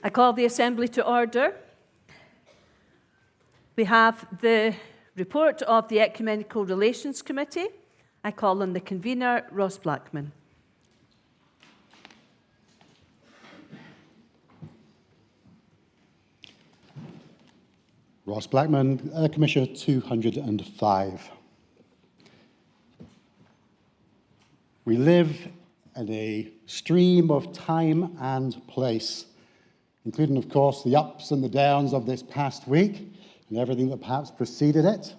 I call the Assembly to order. We have the report of the Ecumenical Relations Committee. I call on the convener, Ross Blackman. Ross Blackman, Commissioner 205. We live in a stream of time and place, including, of course, the ups and the downs of this past week and everything that perhaps preceded it.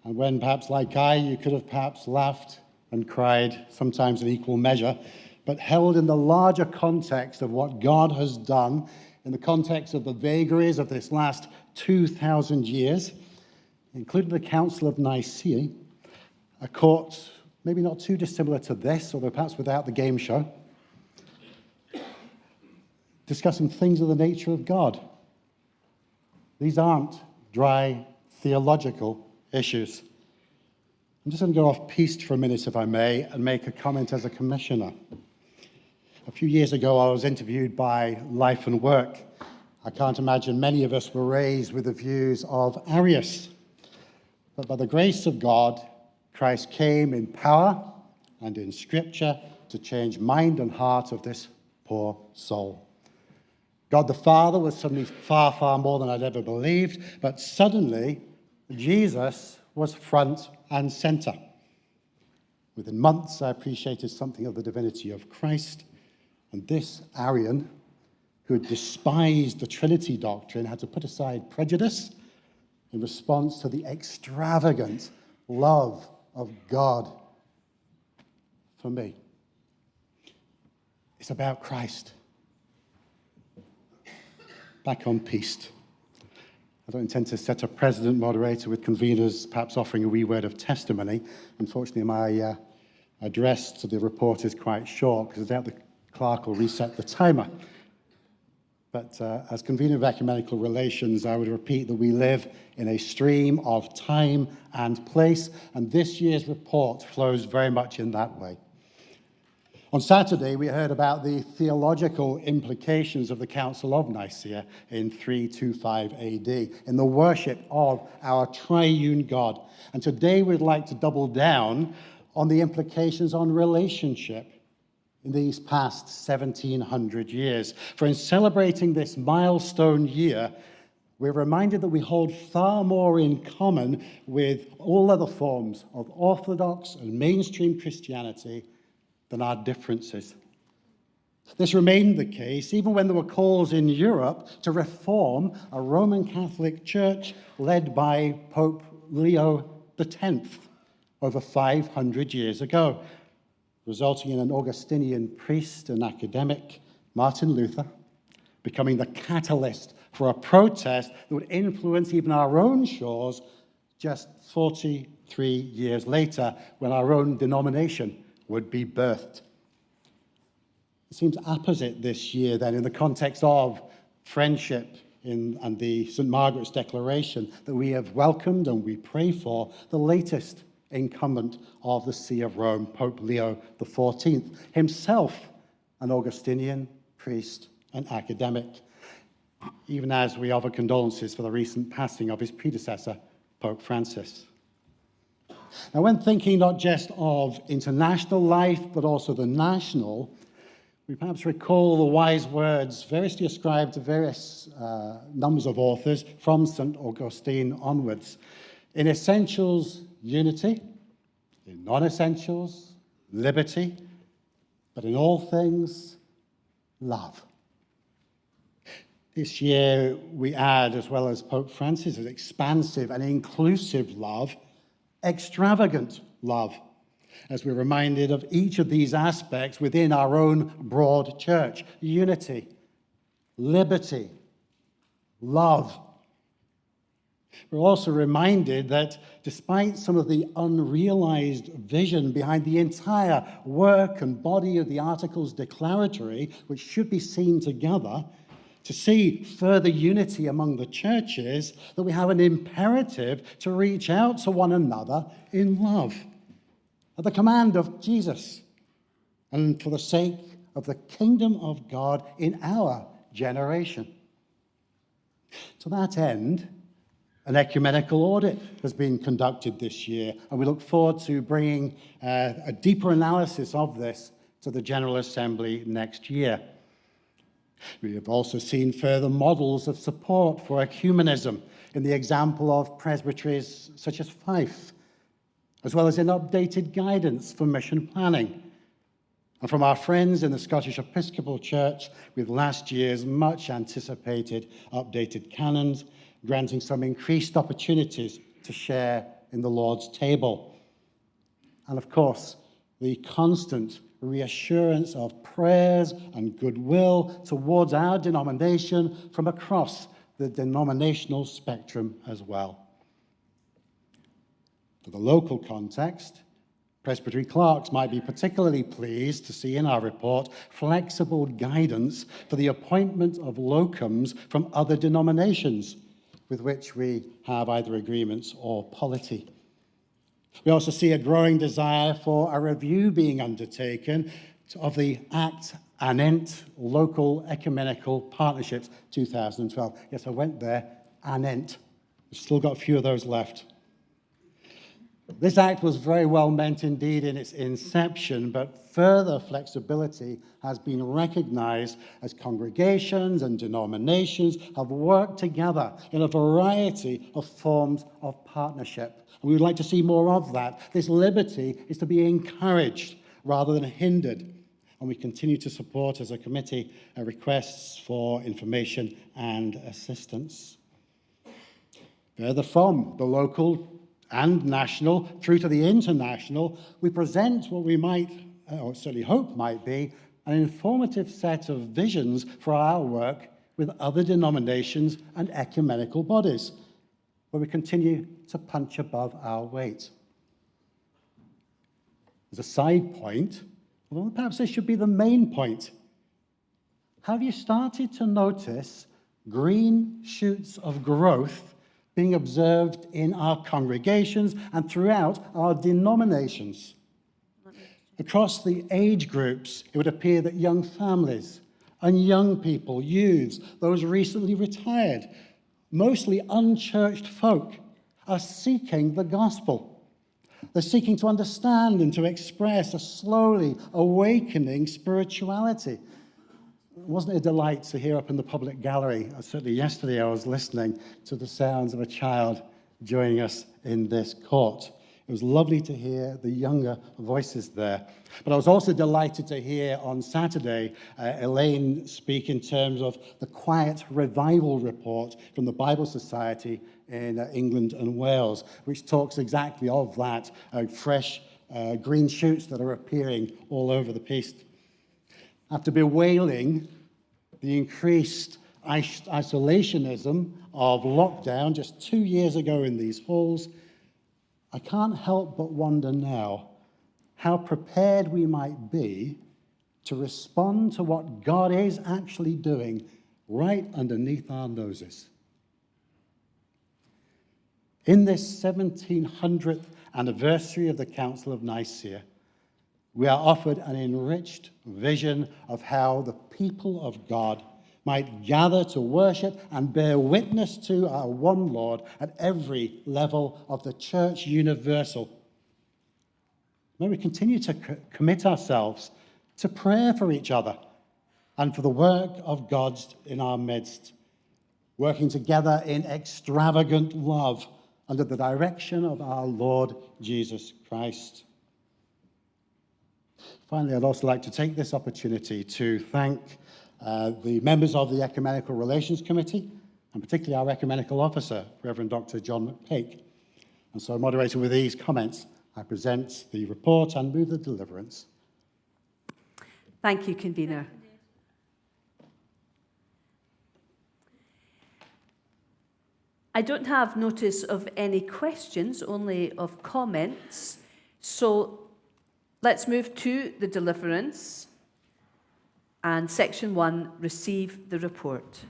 And when perhaps, like I, you could have perhaps laughed and cried, sometimes in equal measure, but held in the larger context of what God has done, in the context of the vagaries of this last 2,000 years, including the Council of Nicaea, a court maybe not too dissimilar to this, although perhaps without the game show, discussing things of the nature of God. These aren't dry theological issues. I'm just going to go off-piste for a minute, if I may, and make a comment as a commissioner. A few years ago, I was interviewed by Life and Work. I can't imagine many of us were raised with the views of Arius. But by the grace of God, Christ came in power and in Scripture to change mind and heart of this poor soul. God the Father was suddenly far, far more than I'd ever believed, but suddenly Jesus was front and center. Within months, I appreciated something of the divinity of Christ, and this Arian, who had despised the Trinity doctrine, had to put aside prejudice in response to the extravagant love of God for me. It's about Christ. Back on piste. I don't intend to set a precedent, moderator, with conveners perhaps offering a wee word of testimony. Unfortunately, my address to the report is quite short because I doubt the clerk will reset the timer. But as convener of ecumenical relations, I would repeat that we live in a stream of time and place, and this year's report flows very much in that way. On Saturday, we heard about the theological implications of the Council of Nicaea in 325 AD, in the worship of our triune God. And today we'd like to double down on the implications on relationship in these past 1,700 years. For in celebrating this milestone year, we're reminded that we hold far more in common with all other forms of Orthodox and mainstream Christianity than our differences. This remained the case even when there were calls in Europe to reform a Roman Catholic Church led by Pope Leo X over 500 years ago, resulting in an Augustinian priest and academic, Martin Luther, becoming the catalyst for a protest that would influence even our own shores just 43 years later, when our own denomination would be birthed. It seems apposite this year, then, in the context of friendship and the St. Margaret's Declaration, that we have welcomed and we pray for the latest incumbent of the See of Rome, Pope Leo XIV, himself an Augustinian priest and academic, even as we offer condolences for the recent passing of his predecessor, Pope Francis. Now, when thinking not just of international life, but also the national, we perhaps recall the wise words variously ascribed to various numbers of authors from St. Augustine onwards. In essentials, unity; in non-essentials, liberty; but in all things, love. This year, we add, as well as Pope Francis's expansive and inclusive love, extravagant love, as we're reminded of each of these aspects within our own broad church: unity, liberty, love. We're also reminded that despite some of the unrealized vision behind the entire work and body of the Articles Declaratory, which should be seen together, to see further unity among the churches, that we have an imperative to reach out to one another in love, at the command of Jesus, and for the sake of the kingdom of God in our generation. To that end, an ecumenical audit has been conducted this year, and we look forward to bringing a deeper analysis of this to the General Assembly next year. We have also seen further models of support for ecumenism in the example of presbyteries such as Fife, as well as in updated guidance for mission planning. And from our friends in the Scottish Episcopal Church, with last year's much anticipated updated canons, granting some increased opportunities to share in the Lord's table. And of course, the constant reassurance of prayers and goodwill towards our denomination from across the denominational spectrum as well. For the local context, presbytery clerks might be particularly pleased to see in our report flexible guidance for the appointment of locums from other denominations with which we have either agreements or polity. We also see a growing desire for a review being undertaken of the Act Anent Local Ecumenical Partnerships 2012. Yes, I went there, Anent. We've still got a few of those left. This act was very well meant indeed in its inception, but further flexibility has been recognized as congregations and denominations have worked together in a variety of forms of partnership. And we would like to see more of that. This liberty is to be encouraged rather than hindered. And we continue to support as a committee requests for information and assistance. Further from the local and national through to the international, we present what we might, or certainly hope might be, an informative set of visions for our work with other denominations and ecumenical bodies, where we continue to punch above our weight. As a side point, well, perhaps this should be the main point. Have you started to notice green shoots of growth being observed in our congregations and throughout our denominations? Across the age groups, it would appear that young families and young people, youths, those recently retired, mostly unchurched folk, are seeking the gospel. They're seeking to understand and to express a slowly awakening spirituality. Wasn't it a delight to hear up in the public gallery? Certainly yesterday I was listening to the sounds of a child joining us in this court. It was lovely to hear the younger voices there. But I was also delighted to hear on Saturday Elaine speak in terms of the Quiet Revival report from the Bible Society in England and Wales, which talks exactly of that, fresh green shoots that are appearing all over the piece. After bewailing the increased isolationism of lockdown just 2 years ago in these halls, I can't help but wonder now how prepared we might be to respond to what God is actually doing right underneath our noses. In this 1700th anniversary of the Council of Nicaea, we are offered an enriched vision of how the people of God might gather to worship and bear witness to our one Lord at every level of the Church Universal. May we continue to commit ourselves to prayer for each other and for the work of God in our midst, working together in extravagant love under the direction of our Lord Jesus Christ. Finally, I'd also like to take this opportunity to thank the members of the Ecumenical Relations Committee, and particularly our Ecumenical Officer, Reverend Dr. John McPake. And so, moderator, with these comments, I present the report and move the deliverance. Thank you, Convener. I don't have notice of any questions, only of comments. So let's move to the deliverance. And section 1, receive the report.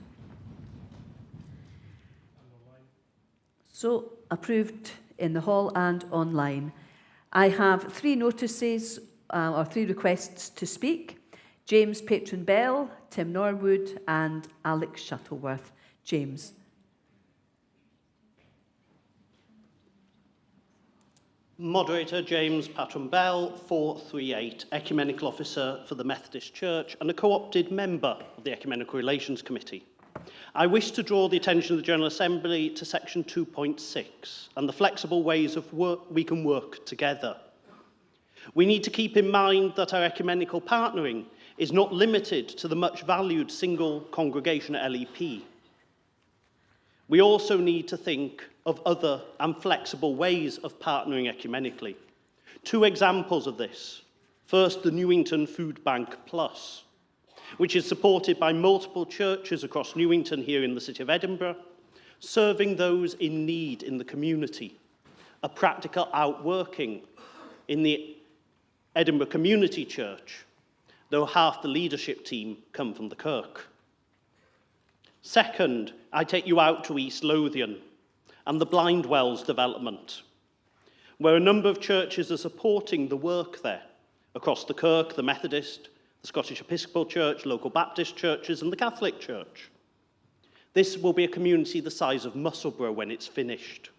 So approved in the hall and online. I have 3 notices or 3 requests to speak. James Patron Bell, Tim Norwood, and Alex Shuttleworth. James. Moderator James Patron Bell, 438, Ecumenical Officer for the Methodist Church and a co-opted member of the Ecumenical Relations Committee. I wish to draw the attention of the General Assembly to section 2.6 and the flexible ways of we can work together. We need to keep in mind that our ecumenical partnering is not limited to the much valued single congregation LEP. We also need to think of other and flexible ways of partnering ecumenically. Two examples of this. First, the Newington Food Bank Plus, which is supported by multiple churches across Newington here in the City of Edinburgh, serving those in need in the community, a practical outworking in the Edinburgh Community Church, though half the leadership team come from the Kirk. Second, I take you out to East Lothian and the Blindwells development, where a number of churches are supporting the work there, across the Kirk, the Methodist, the Scottish Episcopal Church, local Baptist churches, and the Catholic Church. This will be a community the size of Musselburgh when it's finished.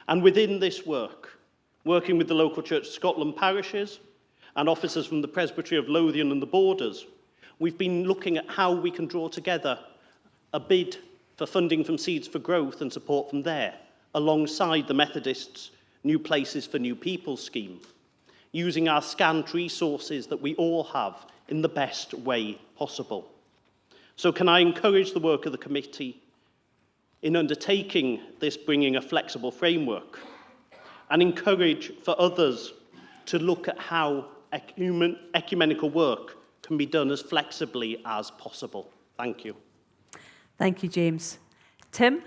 And within this work, working with the local Church of Scotland parishes and officers from the Presbytery of Lothian and the Borders, we've been looking at how we can draw together a bid for funding from Seeds for Growth and support from there, alongside the Methodists' New Places for New People scheme, using our scant resources that we all have in the best way possible. So can I encourage the work of the committee in undertaking this, bringing a flexible framework, and encourage for others to look at how ecumenical work can be done as flexibly as possible. Thank you. Thank you, James. Tim?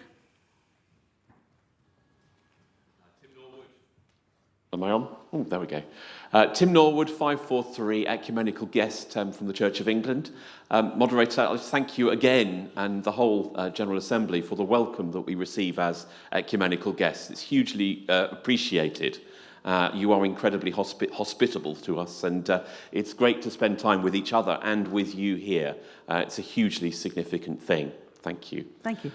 Am I on? Oh, there we go. Tim Norwood, 543, ecumenical guest from the Church of England. Moderator, I'll thank you again and the whole General Assembly for the welcome that we receive as ecumenical guests. It's hugely appreciated. You are incredibly hospitable to us, and it's great to spend time with each other and with you here. It's a hugely significant thing. Thank you. Thank you.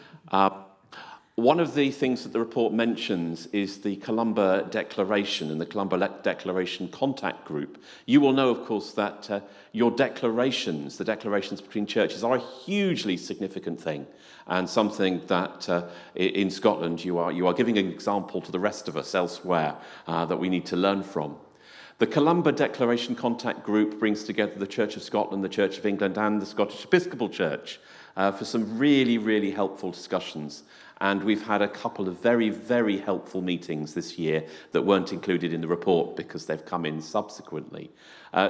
One of the things that the report mentions is the Columba Declaration and the Columba Declaration Contact Group. You will know, of course, that your declarations, the declarations between churches, are a hugely significant thing, and something that in Scotland you are giving an example to the rest of us elsewhere that we need to learn from. The Columba Declaration Contact Group brings together the Church of Scotland, the Church of England, and the Scottish Episcopal Church for some really, really helpful discussions. And we've had a couple of very, very helpful meetings this year that weren't included in the report because they've come in subsequently.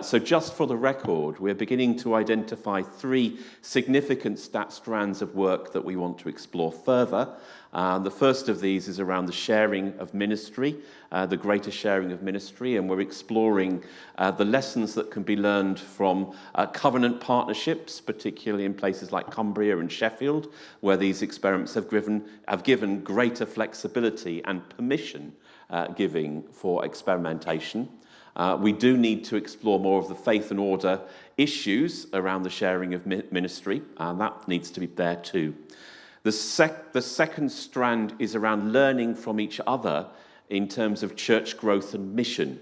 So just for the record, we're beginning to identify 3 significant strands of work that we want to explore further. The first of these is around the sharing of ministry, the greater sharing of ministry, and we're exploring the lessons that can be learned from covenant partnerships, particularly in places like Cumbria and Sheffield, where these experiments have given greater flexibility and permission giving for experimentation. We do need to explore more of the faith and order issues around the sharing of ministry, and that needs to be there too. The second strand is around learning from each other in terms of church growth and mission,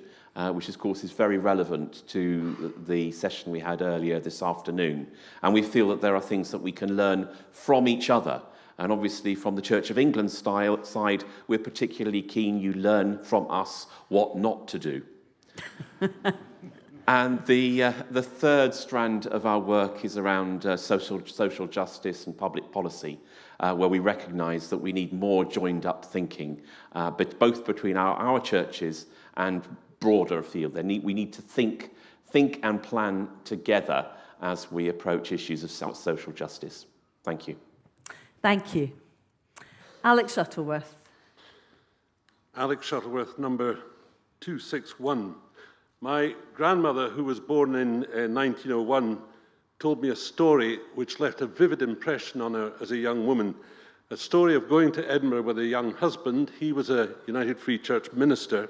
which of course is very relevant to the session we had earlier this afternoon. And we feel that there are things that we can learn from each other. And obviously from the Church of England side, we're particularly keen you learn from us what not to do. And the third strand of our work is around social justice and public policy, where we recognise that we need more joined-up thinking, but both between our churches and broader field. We need to think and plan together as we approach issues of social justice. Thank you. Thank you. Alex Shuttleworth. Alex Shuttleworth, number 261. My grandmother, who was born in 1901, told me a story which left a vivid impression on her as a young woman. A story of going to Edinburgh with a young husband. He was a United Free Church minister,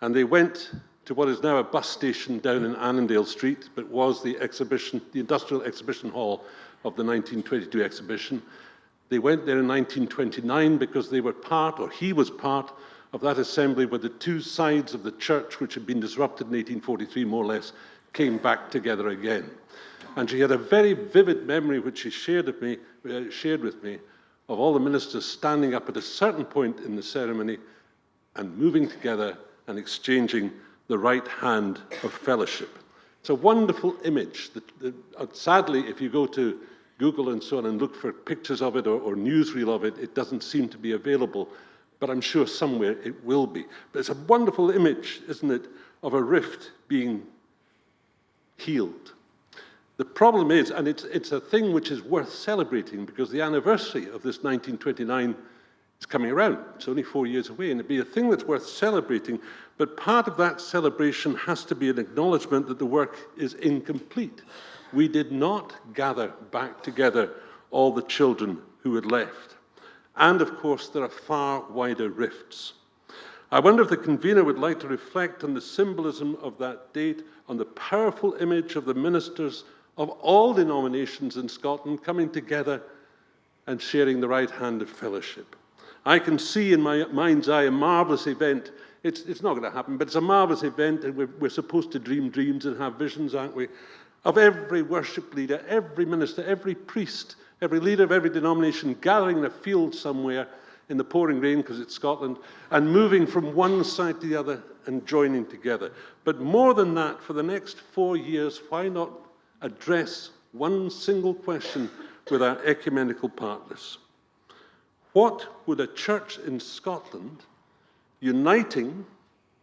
and they went to what is now a bus station down in Annandale Street, but was the Industrial Exhibition Hall of the 1922 exhibition. They went there in 1929 because they were part, or he was part, of that assembly where the two sides of the church, which had been disrupted in 1843 more or less, came back together again. And she had a very vivid memory, which she shared with me, of all the ministers standing up at a certain point in the ceremony and moving together and exchanging the right hand of fellowship. It's a wonderful image. Sadly, if you go to Google and so on and look for pictures of it or newsreel of it, it doesn't seem to be available, but I'm sure somewhere it will be. But it's a wonderful image, isn't it, of a rift being healed. The problem is, and it's a thing which is worth celebrating because the anniversary of this 1929 is coming around. It's only 4 years away, and it'd be a thing that's worth celebrating, but part of that celebration has to be an acknowledgement that the work is incomplete. We did not gather back together all the children who had left. And of course, there are far wider rifts. I wonder if the convener would like to reflect on the symbolism of that date, on the powerful image of the ministers of all denominations in Scotland coming together and sharing the right hand of fellowship. I can see in my mind's eye a marvellous event. It's not going to happen, but it's a marvellous event, and we're supposed to dream dreams and have visions, aren't we? Of every worship leader, every minister, every priest, every leader of every denomination gathering in a field somewhere in the pouring rain, because it's Scotland, and moving from one side to the other and joining together. But more than that, for the next 4 years, why not address one single question with our ecumenical partners? What would a church in Scotland, uniting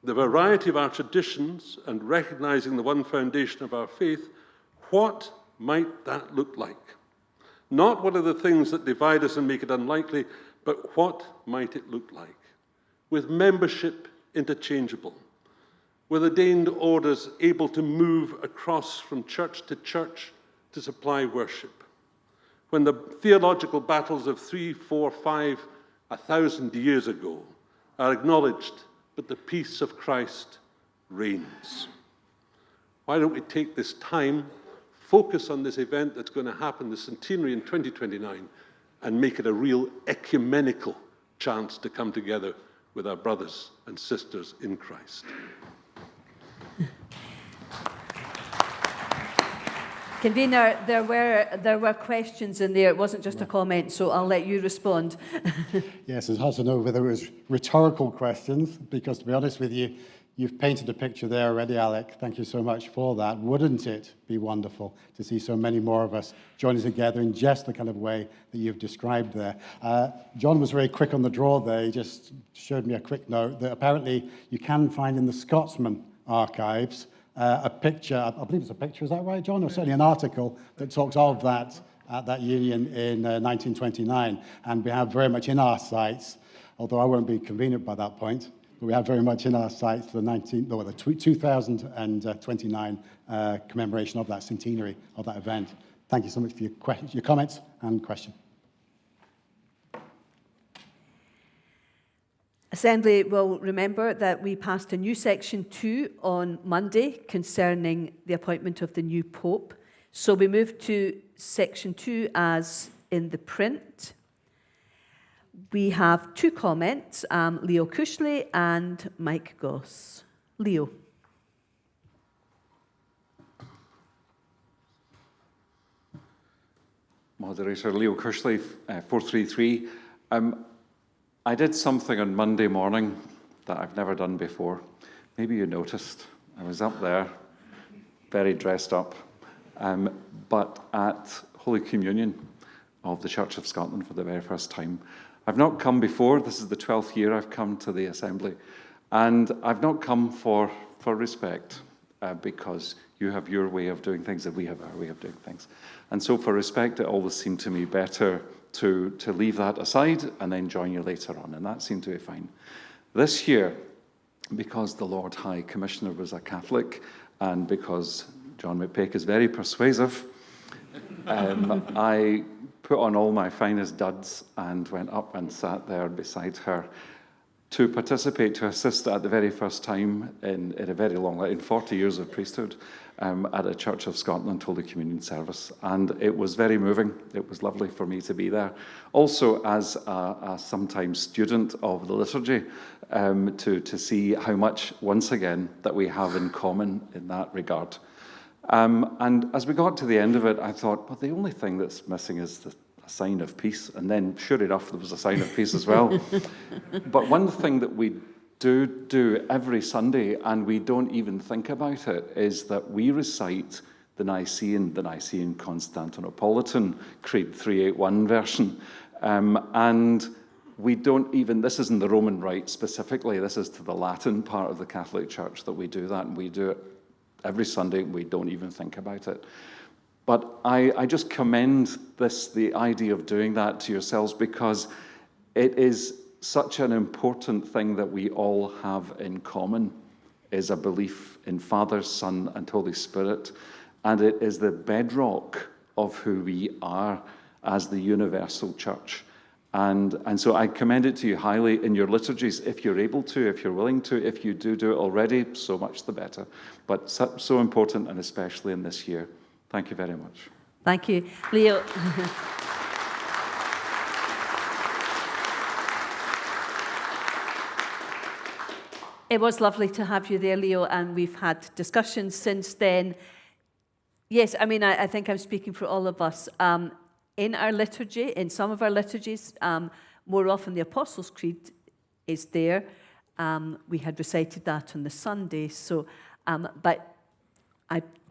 the variety of our traditions and recognizing the one foundation of our faith, what might that look like? Not what are the things that divide us and make it unlikely, but what might it look like? With membership interchangeable, with ordained orders able to move across from church to supply worship. When the theological battles of 3, 4, 5, 1,000 years ago are acknowledged, but the peace of Christ reigns. Why don't we take this time, focus on this event that's going to happen, the centenary in 2029, and make it a real ecumenical chance to come together with our brothers and sisters in Christ. Convener, there were questions in there. It wasn't just a comment, so I'll let you respond. Yes, it's hard to know whether it was rhetorical questions, because to be honest with you, you've painted a picture there already, Alec. Thank you so much for that. Wouldn't it be wonderful to see so many more of us joining together in just the kind of way that you've described there? John was very quick on the draw there. He just showed me a quick note that apparently you can find in the Scotsman archives a picture, I believe it's a picture, is that right, John? Or certainly an article that talks of that union in 1929. And we have very much in our sights, although I won't be convenient by that point, but we have very much in our sights the 2029 commemoration of that centenary of that event. Thank you so much for your comments and question. Assembly will remember that we passed a new Section 2 on Monday concerning the appointment of the new Pope. So we move to Section 2 as in the print. We have two comments, Leo Cushley and Mike Goss. Leo. Moderator Leo Cushley, 433. I did something on Monday morning that I've never done before. Maybe you noticed. I was up there, very dressed up, but at Holy Communion of the Church of Scotland for the very first time. I've not come before. This is the 12th year I've come to the Assembly. And I've not come for respect, because you have your way of doing things and we have our way of doing things. And so for respect, it always seemed to me better to leave that aside and then join you later on, and that seemed to be fine. This year, because the Lord High Commissioner was a Catholic, and because John McPake is very persuasive, I put on all my finest duds and went up and sat there beside her to participate, to assist at the very first time in a very long, in 40 years of priesthood, at a Church of Scotland Holy Communion service. And it was very moving. It was lovely for me to be there. Also, as a sometime student of the liturgy, to see how much, once again, that we have in common in that regard. And as we got to the end of it, I thought, well, the only thing that's missing is a sign of peace. And then, sure enough, there was a sign of peace as well. But one thing that we do every Sunday, and we don't even think about it, is that we recite the Nicene Constantinopolitan Creed 381 version. And we don't even, this isn't the Roman Rite specifically, this is to the Latin part of the Catholic Church that we do that, and we do it every Sunday, we don't even think about it. But I just commend the idea of doing that to yourselves, because it is such an important thing that we all have in common, is a belief in Father, Son, and Holy Spirit. And it is the bedrock of who we are as the universal church. And so I commend it to you highly in your liturgies, if you're able to, if you're willing to. If you do it already, so much the better. But so important, and especially in this year. Thank you very much. Thank you. Leo. It was lovely to have you there, Leo, and we've had discussions since then. Yes, I mean, I think I'm speaking for all of us. In our liturgy, in some of our liturgies, more often the Apostles' Creed is there. We had recited that on the Sunday, so, but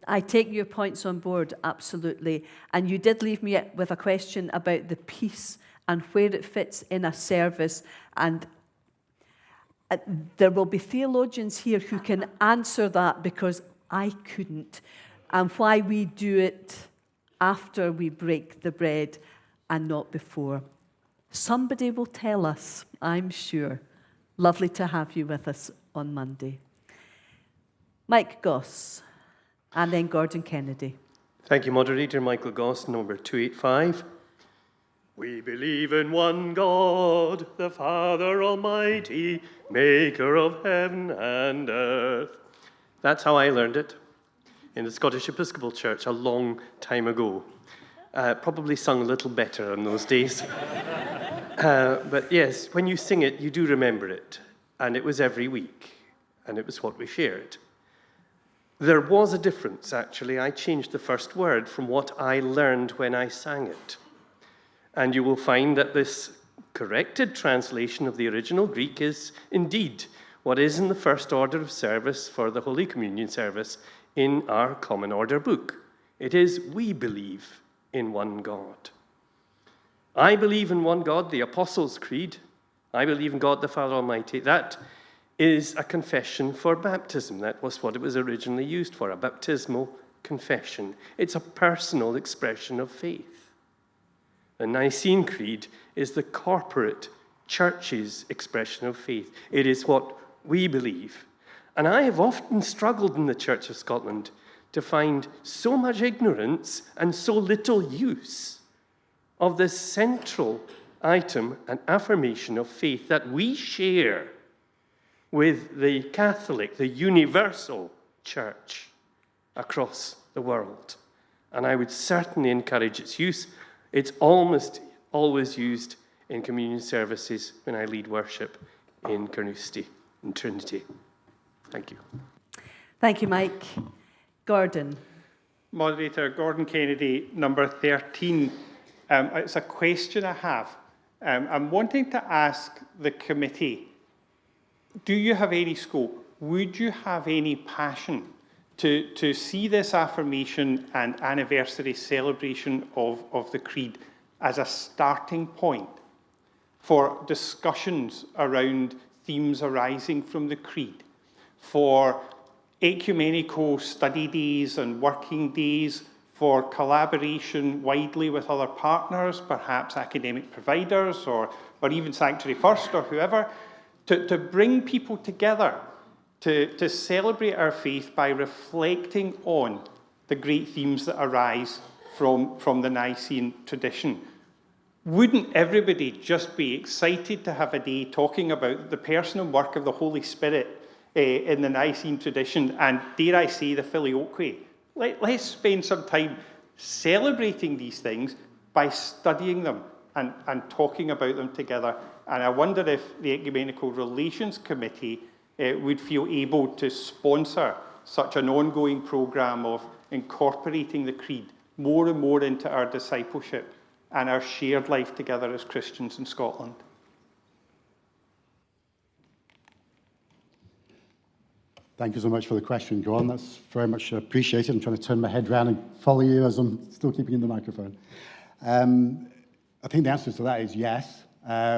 I take your points on board, absolutely. And you did leave me with a question about the peace and where it fits in a service. And there will be theologians here who can answer that, because I couldn't. And why we do it after we break the bread and not before. Somebody will tell us, I'm sure. Lovely to have you with us on Monday. Mike Goss, and then Gordon Kennedy. Thank you, Moderator. Michael Goss, number 285. We believe in one God, the Father Almighty, maker of heaven and earth. That's how I learned it in the Scottish Episcopal Church a long time ago. Probably sung a little better in those days. But yes, when you sing it, you do remember it. And it was every week. And it was what we shared. There was a difference, actually. I changed the first word from what I learned when I sang it. And you will find that this corrected translation of the original Greek is indeed what is in the first order of service for the Holy Communion service in our Common Order book. It is, we believe in one God. I believe in one God, the Apostles' Creed. I believe in God the Father Almighty. That is a confession for baptism. That was what it was originally used for, a baptismal confession. It's a personal expression of faith. The Nicene Creed is the corporate church's expression of faith. It is what we believe. And I have often struggled in the Church of Scotland to find so much ignorance and so little use of this central item and affirmation of faith that we share with the Catholic, the universal church across the world. And I would certainly encourage its use. It's almost always used in communion services when I lead worship in Carnoustie, in Trinity. Thank you. Thank you, Mike. Gordon. Moderator, Gordon Kennedy, number 13. It's a question I have. I'm wanting to ask the committee, do you have any scope? Would you have any passion to see this affirmation and anniversary celebration of the Creed as a starting point for discussions around themes arising from the Creed, for ecumenical study days and working days, for collaboration widely with other partners, perhaps academic providers or even Sanctuary First or whoever, to bring people together to celebrate our faith by reflecting on the great themes that arise from the Nicene tradition. wouldn't everybody just be excited to have a day talking about the person and work of the Holy Spirit in the Nicene tradition, and dare I say, the Filioque? Let's spend some time celebrating these things by studying them and talking about them together. And I wonder if the Ecumenical Relations Committee would feel able to sponsor such an ongoing programme of incorporating the Creed more and more into our discipleship and our shared life together as Christians in Scotland. Thank you so much for the question, Gordon. That's very much appreciated. I'm trying to turn my head around and follow you as I'm still keeping in the microphone. I think the answer to that is yes.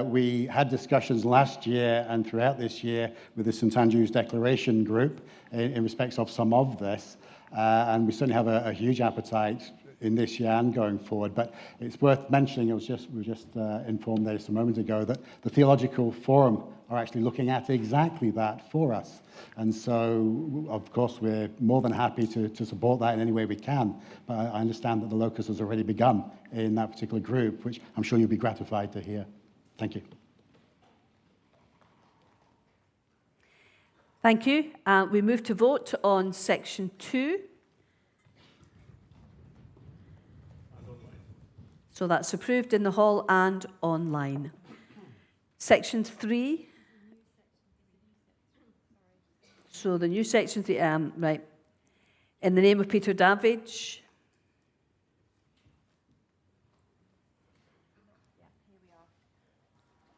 We had discussions last year and throughout this year with the St Andrew's Declaration group in respect of some of this, and we certainly have a huge appetite in this year and going forward. But it's worth mentioning, we were just informed there just a moment ago, that the Theological Forum are actually looking at exactly that for us. And so, of course, we're more than happy to support that in any way we can. But I understand that the locus has already begun in that particular group, which I'm sure you'll be gratified to hear. Thank you. Thank you. We move to vote on section 2. So that's approved in the hall and online. Section 3. So the new section 3, right. In the name of Peter Davidge.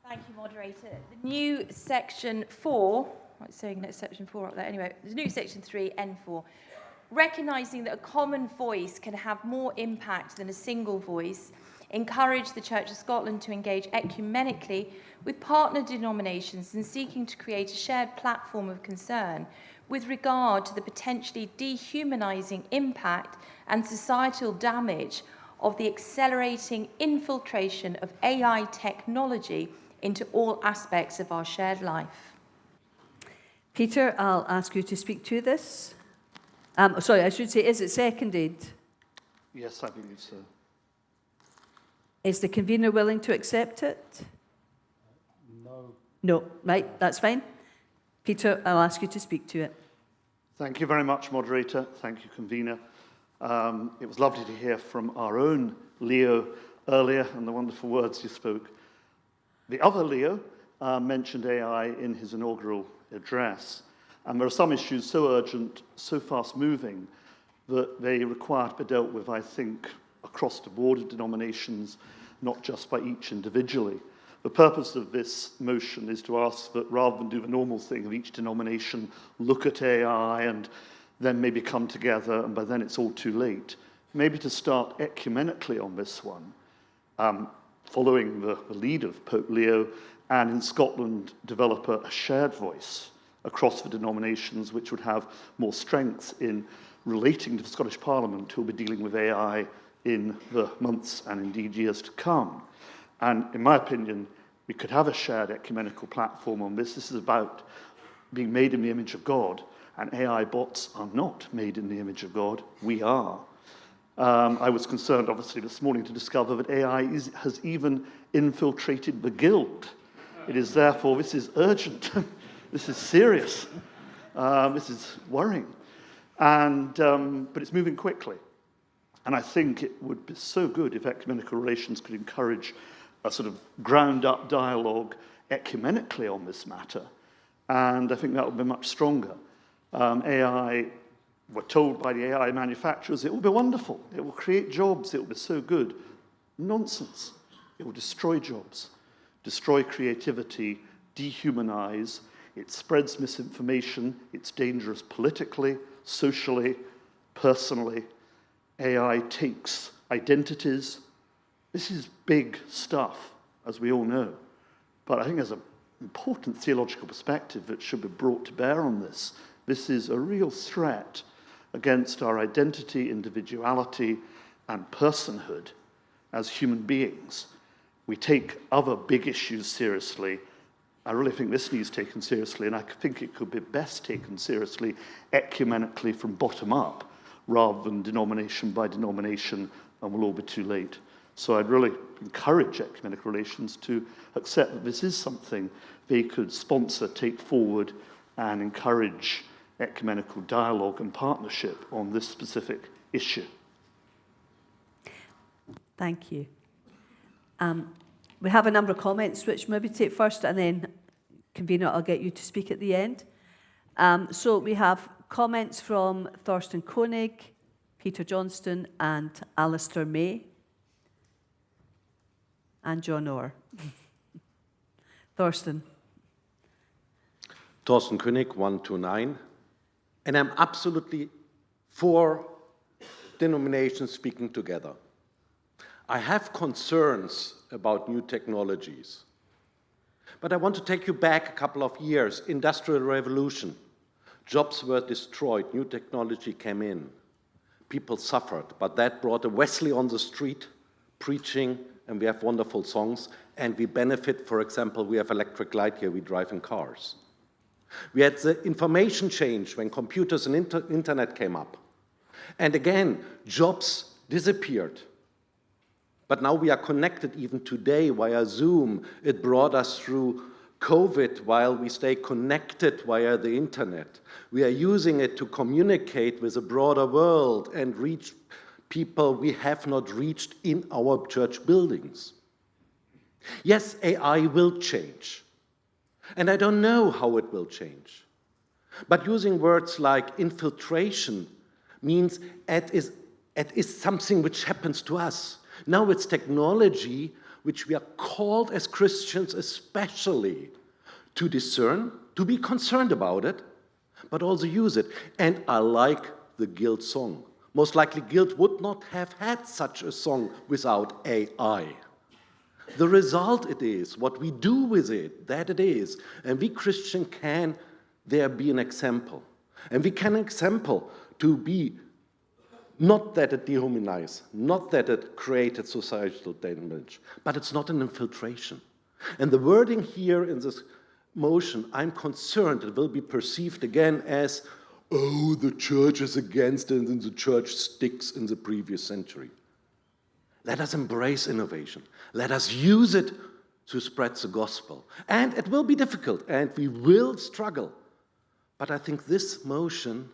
Thank you, moderator. The new section 4, I'm saying it's section 4 up there, anyway, the new section 3, N4, recognising that a common voice can have more impact than a single voice, encourage the Church of Scotland to engage ecumenically with partner denominations in seeking to create a shared platform of concern with regard to the potentially dehumanising impact and societal damage of the accelerating infiltration of AI technology into all aspects of our shared life. Peter, I'll ask you to speak to this. Sorry, I should say, is it seconded? Yes, I believe so. Is the convener willing to accept it? No. No, right, that's fine. Peter, I'll ask you to speak to it. Thank you very much, moderator. Thank you, convener. It was lovely to hear from our own Leo earlier and the wonderful words you spoke. The other Leo mentioned AI in his inaugural address, and there are some issues so urgent, so fast-moving, that they require to be dealt with, I think, across the board of denominations, not just by each individually. The purpose of this motion is to ask that rather than do the normal thing of each denomination look at AI and then maybe come together, and by then it's all too late, maybe to start ecumenically on this one, following the lead of Pope Leo, and in Scotland develop a shared voice across the denominations which would have more strength in relating to the Scottish Parliament, who will be dealing with AI in the months and indeed years to come. And in my opinion, we could have a shared ecumenical platform on this. This is about being made in the image of God, and AI bots are not made in the image of God. We are. I was concerned, obviously, this morning to discover that AI has even infiltrated the Guild. It is therefore, this is urgent. This is serious. This is worrying. And, but it's moving quickly. And I think it would be so good if ecumenical relations could encourage a sort of ground-up dialogue ecumenically on this matter. And I think that would be much stronger. AI, we're told by the AI manufacturers, it will be wonderful. It will create jobs. It will be so good. Nonsense. It will destroy jobs, destroy creativity, dehumanize. It spreads misinformation. It's dangerous politically, socially, personally. AI takes identities. This is big stuff, as we all know. But I think there's an important theological perspective that should be brought to bear on this. This is a real threat against our identity, individuality, and personhood as human beings. We take other big issues seriously. I really think this needs taken seriously, and I think it could be best taken seriously ecumenically from bottom up, rather than denomination by denomination, and we'll all be too late. So I'd really encourage Ecumenical Relations to accept that this is something they could sponsor, take forward, and encourage ecumenical dialogue and partnership on this specific issue. Thank you. We have a number of comments, which maybe take first, and then, Convener, I'll get you to speak at the end. So we have comments from Thorsten Koenig, Peter Johnston, and Alistair May, and John Orr. Thorsten. Thorsten König, 129. And I'm absolutely for denominations speaking together. I have concerns about new technologies. But I want to take you back a couple of years. Industrial Revolution. Jobs were destroyed. New technology came in. People suffered. But that brought a Wesley on the street preaching, and we have wonderful songs. And we benefit, for example, we have electric light here. We drive in cars. We had the information change when computers and internet came up. And again, jobs disappeared. But now we are connected even today via Zoom. It brought us through COVID while we stay connected via the internet. We are using it to communicate with a broader world and reach people we have not reached in our church buildings. Yes, AI will change. And I don't know how it will change. But using words like infiltration means it is something which happens to us. Now it's technology which we are called as Christians especially to discern, to be concerned about it, but also use it. And I like the Guild song. Most likely Guild would not have had such a song without AI. The result it is, what we do with it, that it is. And we Christian can there be an example. And we can example to be not that it dehumanized, not that it created societal damage, but it's not an infiltration. And the wording here in this motion, I'm concerned it will be perceived again as, oh, the church is against it and the church sticks in the previous century. Let us embrace innovation. Let us use it to spread the gospel. And it will be difficult, and we will struggle. But I think this motion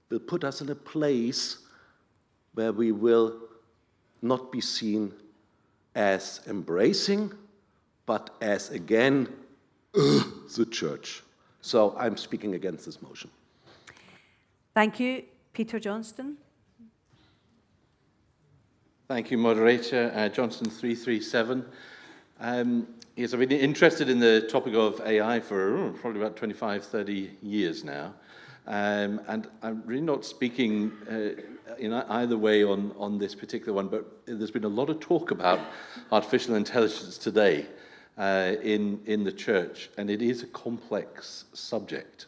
will put us in a place where we will not be seen as embracing, but as, again, the church. So I'm speaking against this motion. Thank you. Peter Johnston. Thank you, Moderator. Johnson 337. Yes, I've been interested in the topic of AI for probably about 25, 30 years now. And I'm really not speaking in either way on this particular one, but there's been a lot of talk about artificial intelligence today in the church, and it is a complex subject.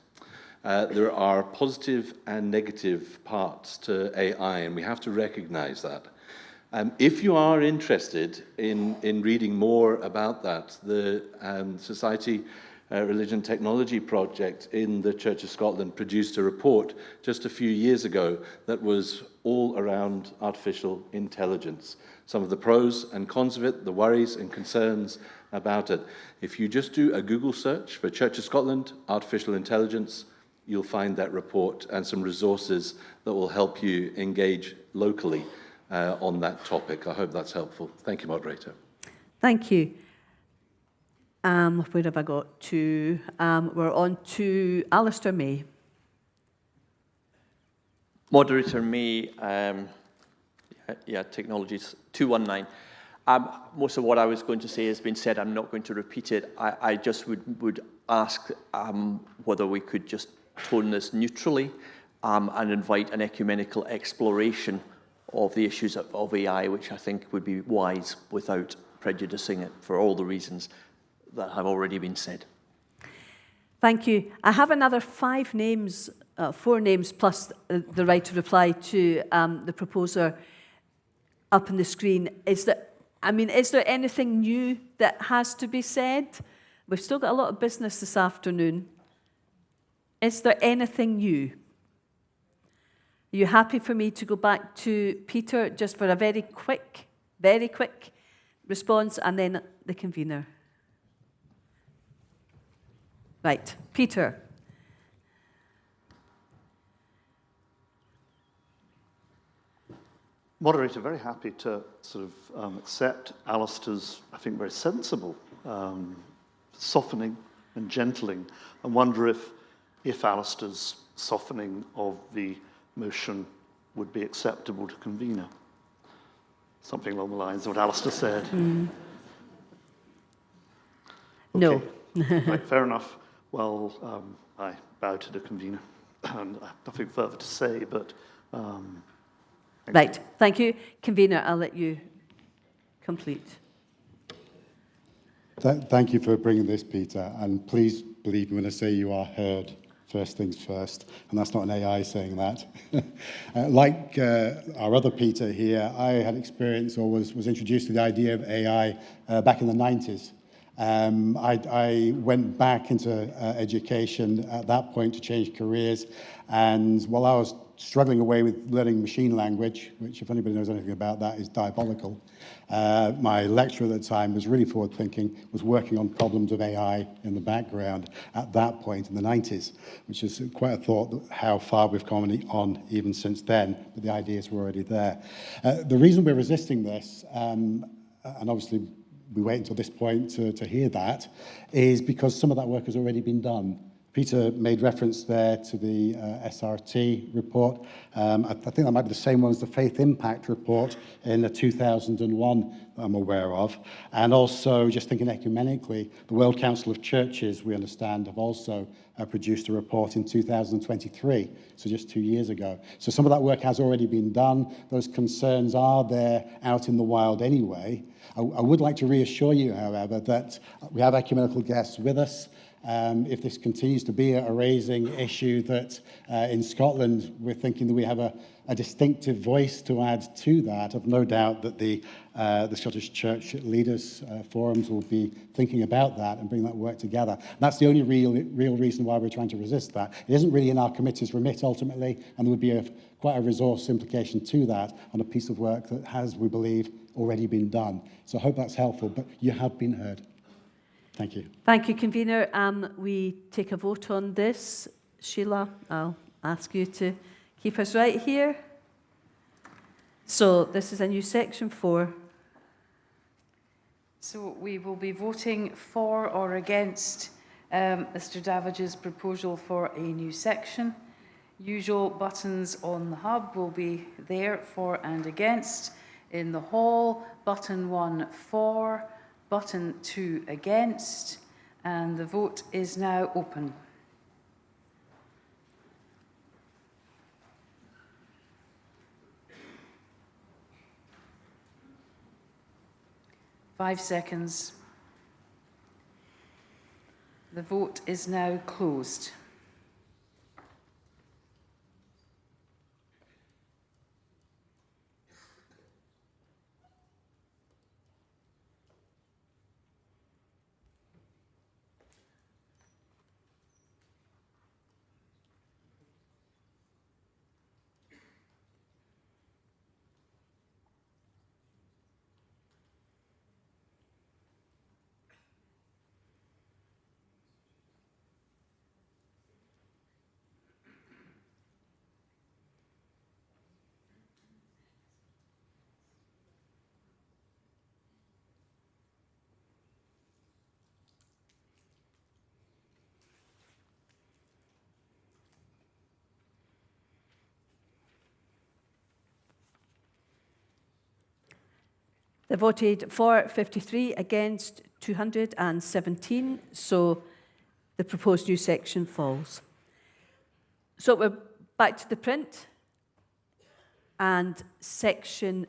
There are positive and negative parts to AI, and we have to recognize that. If you are interested in reading more about that, the Society Religion Technology Project in the Church of Scotland produced a report just a few years ago that was all around artificial intelligence. Some of the pros and cons of it, the worries and concerns about it. If you just do a Google search for Church of Scotland, artificial intelligence, you'll find that report and some resources that will help you engage locally on that topic. I hope that's helpful. Thank you, Moderator. Thank you. Where have I got to? We're on to Alistair May. Moderator May, Technologies 219. Most of what I was going to say has been said. I'm not going to repeat it. I just would ask whether we could just tone this neutrally and invite an ecumenical exploration of the issues of AI, which I think would be wise without prejudicing it for all the reasons that have already been said. Thank you. I have another 5 names, 4 names plus the right to reply to the proposer up on the screen. Is there anything new that has to be said? We've still got a lot of business this afternoon. Is there anything new? Are you happy for me to go back to Peter just for a very quick response, and then the convener. Right, Peter. Moderator, very happy to sort of accept Alistair's, I think, very sensible softening and gentling, and wonder if Alistair's softening of the motion would be acceptable to convener. Something along the lines of what Alistair said. No. Right, fair enough. Well, I bow to the convener, and I have nothing further to say, but... Right, thank you. Convener, I'll let you complete. Thank you for bringing this, Peter, and please believe me when I say you are heard. First things first, and that's not an AI saying that. Like our other Peter here, I had experience or was introduced to the idea of AI back in the 90s. I went back into education at that point to change careers, and while I was struggling away with learning machine language, which if anybody knows anything about that is diabolical, my lecturer at the time was really forward-thinking, was working on problems of AI in the background at that point in the 90s, which is quite a thought how far we've come on even since then, but the ideas were already there. The reason we're resisting this, and obviously we wait until this point to hear that, is because some of that work has already been done. Peter made reference there to the SRT report. I think that might be the same one as the Faith Impact report in the 2001 that I'm aware of. And also, just thinking ecumenically, the World Council of Churches, we understand, have also produced a report in 2023, so just 2 years ago. So some of that work has already been done. Those concerns are there out in the wild anyway. I would like to reassure you, however, that we have ecumenical guests with us. If this continues to be a raising issue, that in Scotland we're thinking that we have a distinctive voice to add to that. I've no doubt that the Scottish Church Leaders Forums will be thinking about that and bring that work together. And that's the only real reason why we're trying to resist that. It isn't really in our committee's remit ultimately, and there would be quite a resource implication to that on a piece of work that has, we believe, already been done. So I hope that's helpful, but you have been heard. Thank you. Thank you, Convener. We take a vote on this. Sheila, I'll ask you to keep us right here. So this is a new section 4. So we will be voting for or against Mr Davidge's proposal for a new section. Usual buttons on the hub will be there for and against. In the hall, button 1 for, button 2 against, and the vote is now open. Five seconds. The vote is now closed. They voted for 53, against 217, so the proposed new section falls. So we're back to the print, and section,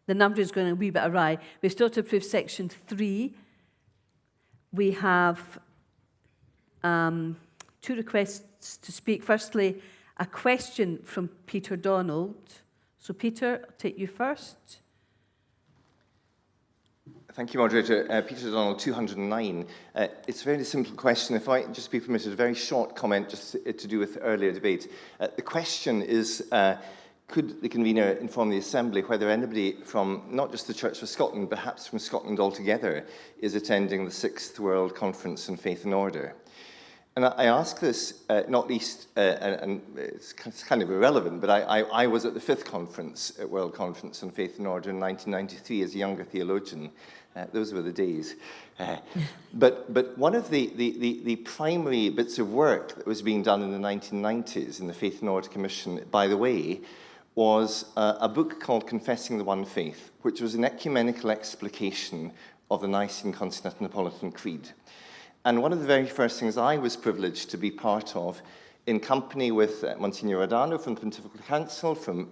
the number is going a wee bit awry. We're still to approve section 3. We have 2 requests to speak. Firstly, a question from Peter Donald. So Peter, I'll take you first. Thank you, Moderator. Peter Donald, 209. It's a very simple question. If I just be permitted, a very short comment just to do with the earlier debate. The question is, could the convener inform the Assembly whether anybody from not just the Church of Scotland, but perhaps from Scotland altogether, is attending the 6th World Conference on Faith and Order? And I ask this not least, and it's kind of irrelevant, but I was at the 5th conference, World Conference on Faith and Order in 1993 as a younger theologian. Those were the days. But one of the primary bits of work that was being done in the 1990s in the Faith and Order Commission, by the way, was a book called Confessing the One Faith, which was an ecumenical explication of the Nicene-Constantinopolitan Creed. And one of the very first things I was privileged to be part of, in company with Monsignor Adano from the Pontifical Council, from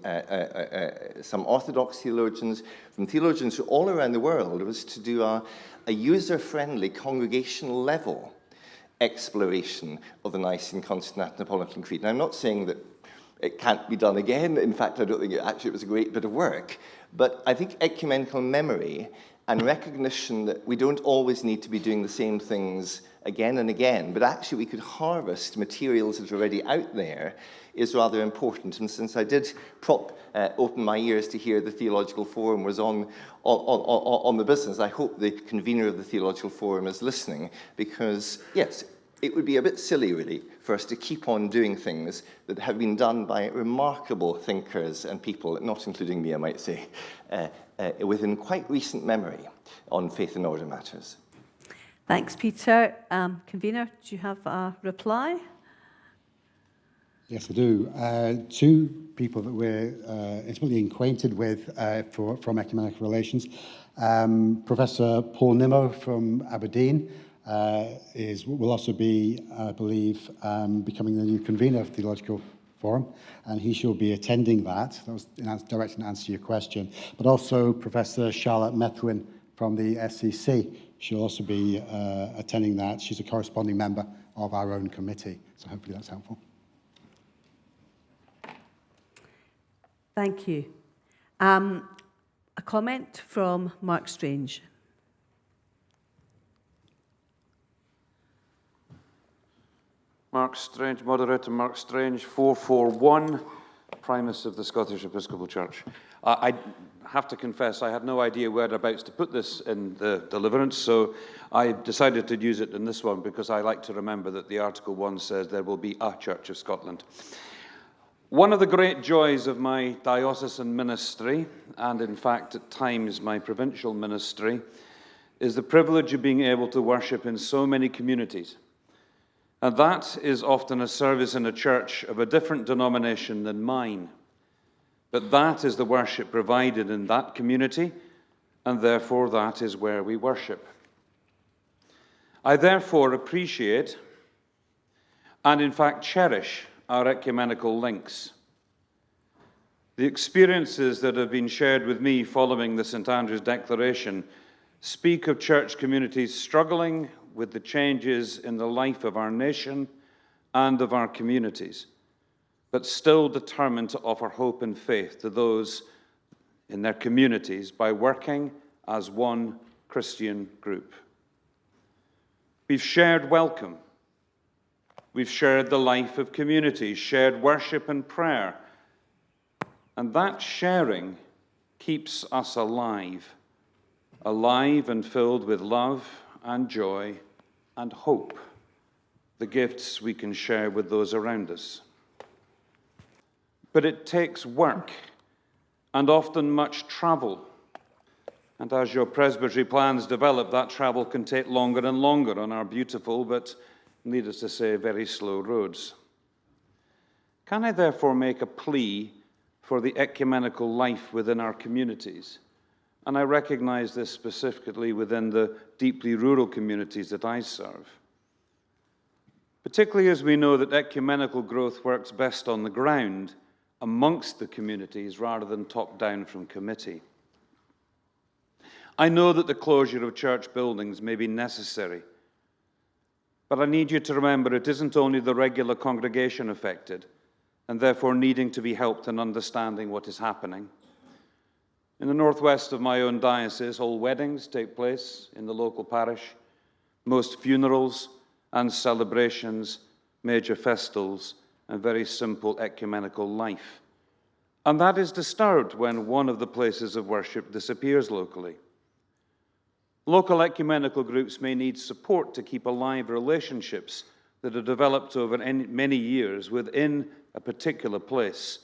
some Orthodox theologians, from theologians from all around the world, was to do a user-friendly, congregational level exploration of the Nicene-Constantinopolitan Creed. And I'm not saying that it can't be done again. In fact, I don't think it was a great bit of work. But I think ecumenical memory and recognition that we don't always need to be doing the same things again and again, but actually we could harvest materials that are already out there is rather important. And since I did open my ears to hear the Theological Forum was on the business, I hope the convener of the Theological Forum is listening, because, yes, it would be a bit silly, really, for us to keep on doing things that have been done by remarkable thinkers and people, not including me, I might say, within quite recent memory on faith and order matters. Thanks, Peter. Convener, do you have a reply? Yes, I do. Two people that we're intimately acquainted with from Ecumenical Relations. Professor Paul Nimmo from Aberdeen will also be, I believe, becoming the new convener of the Theological Forum, and he shall be attending that. That was in direct answer to your question. But also Professor Charlotte Methuen from the SEC. She'll also be attending that. She's a corresponding member of our own committee, so hopefully that's helpful. Thank you. A comment from Mark Strange. Mark Strange, moderator Mark Strange, 441, Primus of the Scottish Episcopal Church. I have to confess, I had no idea whereabouts to put this in the deliverance, so I decided to use it in this one because I like to remember that the Article 1 says there will be a Church of Scotland. One of the great joys of my diocesan ministry, and in fact at times my provincial ministry, is the privilege of being able to worship in so many communities. And that is often a service in a church of a different denomination than mine. But that is the worship provided in that community, and therefore that is where we worship. I therefore appreciate, and in fact cherish, our ecumenical links. The experiences that have been shared with me following the St. Andrew's Declaration speak of church communities struggling with the changes in the life of our nation and of our communities, but still determined to offer hope and faith to those in their communities by working as one Christian group. We've shared welcome. We've shared the life of community, shared worship and prayer, and that sharing keeps us alive and filled with love and joy and hope, the gifts we can share with those around us. But it takes work and often much travel. And as your presbytery plans develop, that travel can take longer and longer on our beautiful, but needless to say, very slow roads. Can I therefore make a plea for the ecumenical life within our communities? And I recognize this specifically within the deeply rural communities that I serve. Particularly as we know that ecumenical growth works best on the ground amongst the communities rather than top down from committee. I know that the closure of church buildings may be necessary, but I need you to remember it isn't only the regular congregation affected, and therefore needing to be helped in understanding what is happening. In the northwest of my own diocese, all weddings take place in the local parish, most funerals and celebrations, major festivals, and very simple ecumenical life. And that is disturbed when one of the places of worship disappears locally. Local ecumenical groups may need support to keep alive relationships that are developed over many years within a particular place,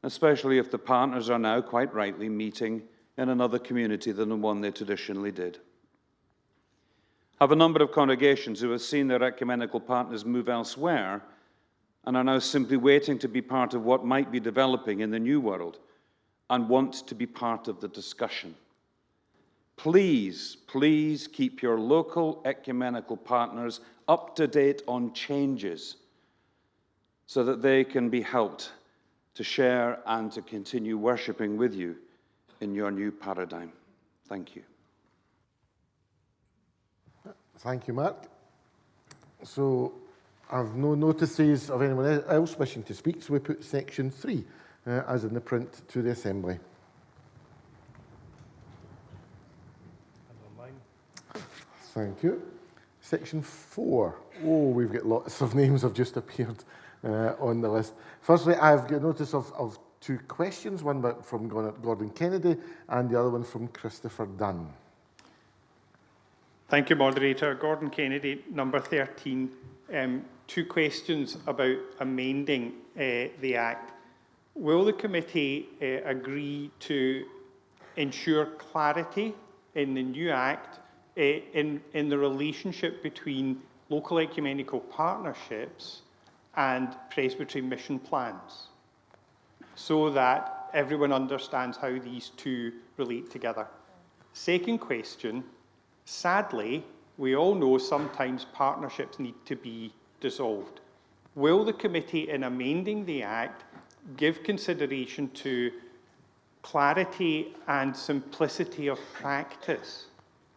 especially if the partners are now, quite rightly, meeting in another community than the one they traditionally did. I have a number of congregations who have seen their ecumenical partners move elsewhere and are now simply waiting to be part of what might be developing in the new world and want to be part of the discussion. Please, please keep your local ecumenical partners up to date on changes so that they can be helped to share and to continue worshipping with you in your new paradigm. Thank you. Thank you, Mark. So I've no notices of anyone else wishing to speak, so we put section 3 as in the print to the Assembly. Thank you. Section 4. Oh, we've got lots of names have just appeared on the list. Firstly, I've got notice of 2 questions, one from Gordon Kennedy and the other one from Christopher Dunn. Thank you, Moderator. Gordon Kennedy, number 13. 2 questions about amending the Act. Will the committee agree to ensure clarity in the new Act in the relationship between local ecumenical partnerships and presbytery mission plans, so that everyone understands how these 2 relate together? Second question, sadly, we all know sometimes partnerships need to be dissolved. Will the committee, in amending the Act, give consideration to clarity and simplicity of practice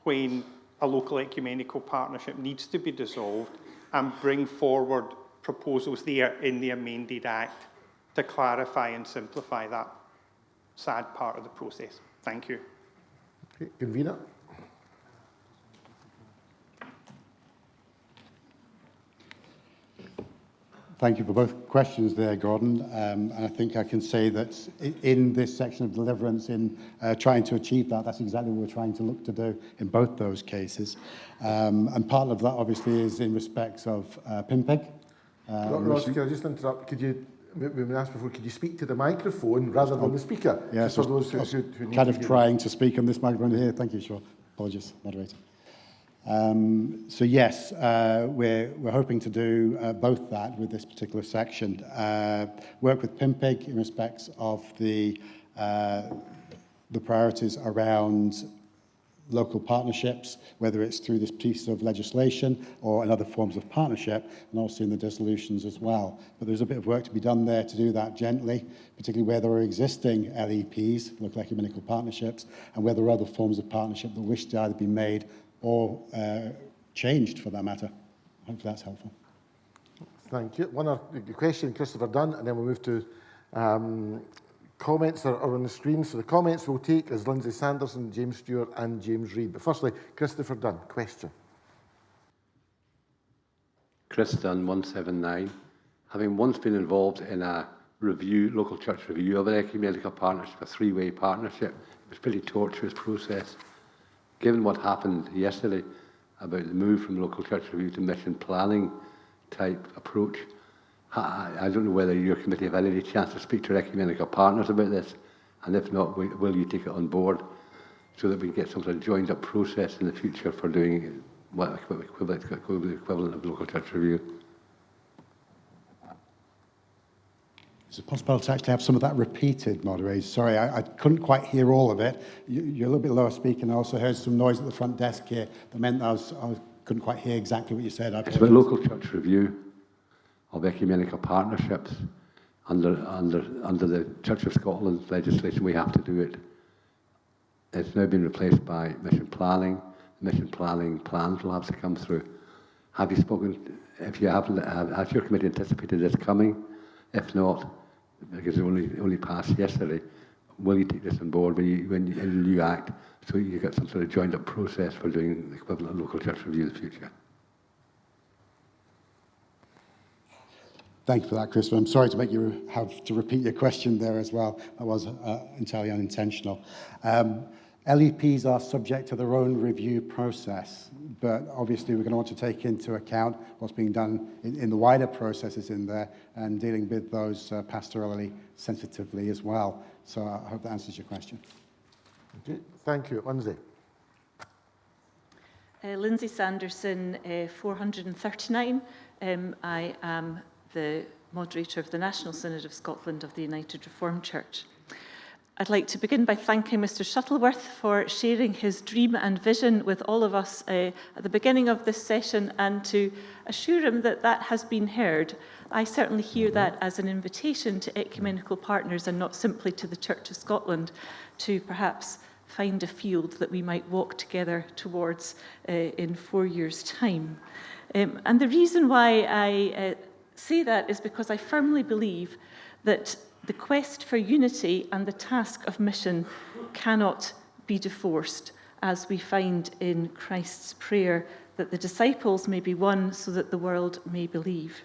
when a local ecumenical partnership needs to be dissolved, and bring forward proposals there in the amended Act to clarify and simplify that sad part of the process? Thank you. Okay, Convener. Thank you for both questions there, Gordon. And I think I can say that in this section of deliverance, in trying to achieve that, that's exactly what we're trying to look to do in both those cases. And part of that, obviously, is in respects of PIMPIG. Ross, can I just interrupt? Could you, we asked before, could you speak to the microphone rather than the speaker? Yes, for those who need kind to of trying to speak on this microphone here. Thank you, sure. Apologies, moderator. So yes, we're hoping to do both that with this particular section. Work with PIMPIG in respects of the priorities around local partnerships, whether it's through this piece of legislation or in other forms of partnership, and also in the dissolutions as well. But there's a bit of work to be done there to do that gently, particularly where there are existing LEPs, local ecumenical partnerships, and where there are other forms of partnership that wish to either be made or changed, for that matter. Hopefully that's helpful. Thank you. One other question, Christopher Dunn, and then we'll move to comments are on the screen. So the comments we'll take is Lindsay Sanderson, James Stewart and James Reid. But firstly, Christopher Dunn, question. Chris Dunn, 179. Having once been involved in a review, local church review of an ecumenical partnership, a 3-way partnership, it was a pretty torturous process. Given what happened yesterday about the move from local church review to mission planning type approach, I don't know whether your committee have had any chance to speak to ecumenical partners about this, and if not, will you take it on board so that we can get some sort of joined up process in the future for doing what equivalent of local church review? Is it possible to actually have some of that repeated, moderator? Sorry, I couldn't quite hear all of it. You're a little bit lower speaking. I also heard some noise at the front desk here that meant I couldn't quite hear exactly what you said. It's about local church review of ecumenical partnerships. Under the Church of Scotland legislation, we have to do it. It's now been replaced by mission planning. Mission planning plans will have to come through. Have you spoken, if you haven't, has your committee anticipated this coming? If not, because it only passed yesterday, will you take this on board when you in the new Act, so you get some sort of joined up process for doing the equivalent of local church review in the future? Thank you for that, Chris. I'm sorry to make you have to repeat your question there as well. That was entirely unintentional. LEPs are subject to their own review process, but obviously we're going to want to take into account what's being done in the wider processes in there and dealing with those pastorally sensitively as well. So I hope that answers your question. Okay, thank you. Lindsay. Lindsay Sanderson, 439. I am the moderator of the National Synod of Scotland of the United Reformed Church. I'd like to begin by thanking Mr. Shuttleworth for sharing his dream and vision with all of us at the beginning of this session, and to assure him that that has been heard. I certainly hear that as an invitation to ecumenical partners and not simply to the Church of Scotland to perhaps find a field that we might walk together towards in 4 years' time. And the reason why I say that is because I firmly believe that the quest for unity and the task of mission cannot be divorced, as we find in Christ's prayer, that the disciples may be one so that the world may believe.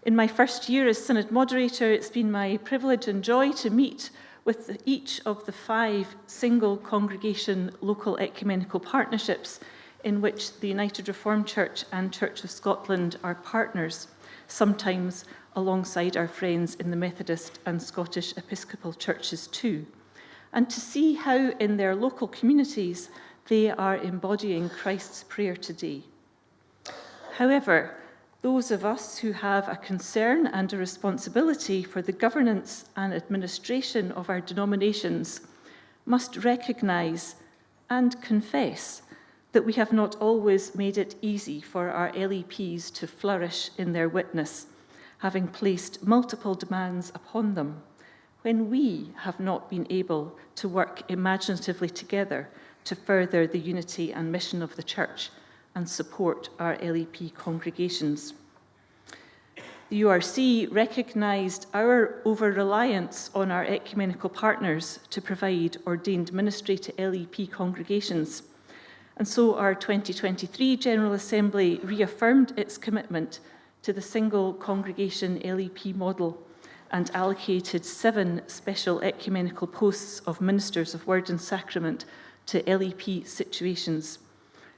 In my first year as Synod moderator, it's been my privilege and joy to meet with each of the 5 single congregation local ecumenical partnerships in which the United Reformed Church and Church of Scotland are partners, sometimes alongside our friends in the Methodist and Scottish Episcopal churches too, and to see how in their local communities they are embodying Christ's prayer today. However, those of us who have a concern and a responsibility for the governance and administration of our denominations must recognise and confess that we have not always made it easy for our LEPs to flourish in their witness, having placed multiple demands upon them, when we have not been able to work imaginatively together to further the unity and mission of the Church and support our LEP congregations. The URC recognised our over-reliance on our ecumenical partners to provide ordained ministry to LEP congregations, and so our 2023 General Assembly reaffirmed its commitment to the single congregation LEP model and allocated 7 special ecumenical posts of ministers of word and sacrament to LEP situations.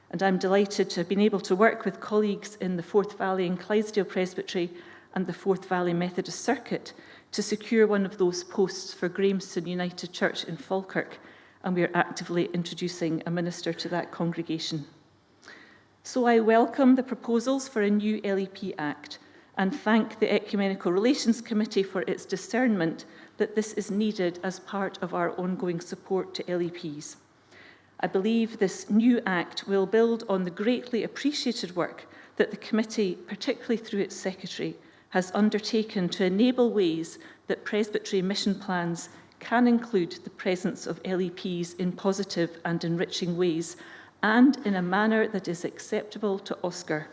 And I'm delighted to have been able to work with colleagues in the Forth Valley and Clydesdale Presbytery and the Forth Valley Methodist Circuit to secure one of those posts for Grahamston United Church in Falkirk, and we are actively introducing a minister to that congregation. So I welcome the proposals for a new LEP Act and thank the Ecumenical Relations Committee for its discernment that this is needed as part of our ongoing support to LEPs. I believe this new Act will build on the greatly appreciated work that the committee, particularly through its secretary, has undertaken to enable ways that presbytery mission plans can include the presence of LEPs in positive and enriching ways, and in a manner that is acceptable to Oscar.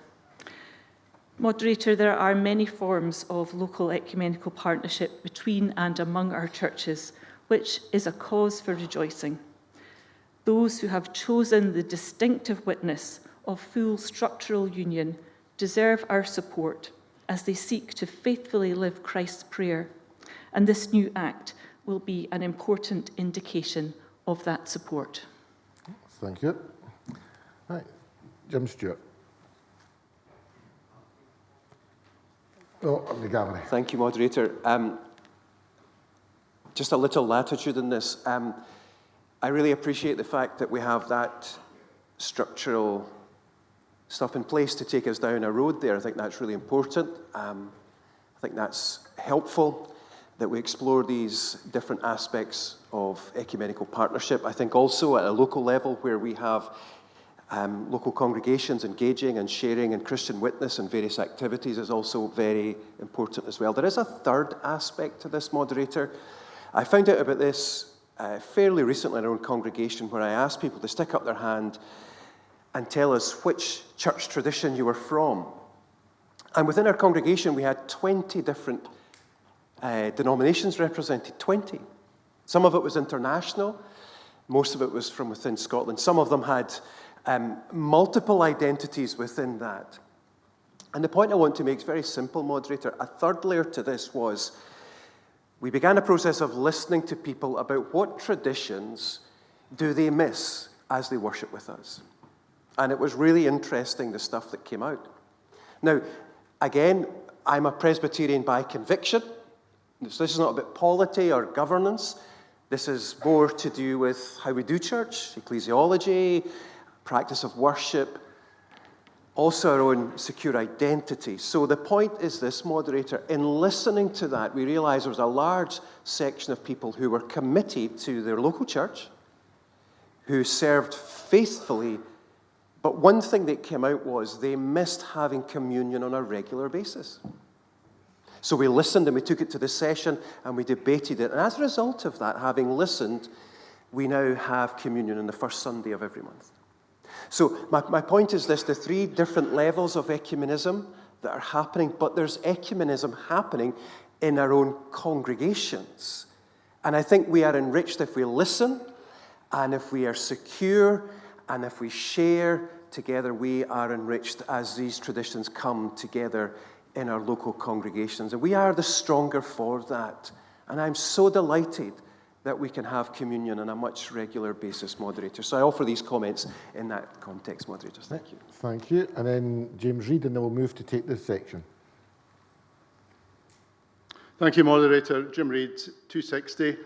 Moderator, there are many forms of local ecumenical partnership between and among our churches, which is a cause for rejoicing. Those who have chosen the distinctive witness of full structural union deserve our support as they seek to faithfully live Christ's prayer, and this new Act will be an important indication of that support. Thank you. Right, Jim Stewart. Oh, I'm the gallery. Thank you, Moderator. Just a little latitude in this. I really appreciate the fact that we have that structural stuff in place to take us down a road there. I think that's really important. I think that's helpful that we explore these different aspects of ecumenical partnership. I think also at a local level where we have local congregations engaging and sharing in Christian witness and various activities is also very important as well. There is a third aspect to this, Moderator. I found out about this fairly recently in our own congregation, where I asked people to stick up their hand and tell us which church tradition you were from. And within our congregation, we had 20 different denominations represented, 20. Some of it was international. Most of it was from within Scotland. Some of them had multiple identities within that. And the point I want to make is very simple, moderator. A third layer to this was we began a process of listening to people about what traditions do they miss as they worship with us. And it was really interesting, the stuff that came out. Now, again, I'm a Presbyterian by conviction. So this is not about polity or governance. This is more to do with how we do church, ecclesiology, practice of worship, also our own secure identity. So the point is this, moderator, in listening to that, we realized there was a large section of people who were committed to their local church, who served faithfully, but one thing that came out was they missed having communion on a regular basis. So we listened and we took it to the session and we debated it. And as a result of that, having listened, we now have communion on the first Sunday of every month. So my point is this, the three different levels of ecumenism that are happening, but there's ecumenism happening in our own congregations. And I think we are enriched if we listen, and if we are secure, and if we share together, we are enriched as these traditions come together in our local congregations. And we are the stronger for that. And I'm so delighted that we can have communion on a much regular basis, moderator. So I offer these comments in that context, moderators. Thank you. Thank you. And then James Reid, and then we'll move to take this section. Thank you, moderator. Jim Reid, 260,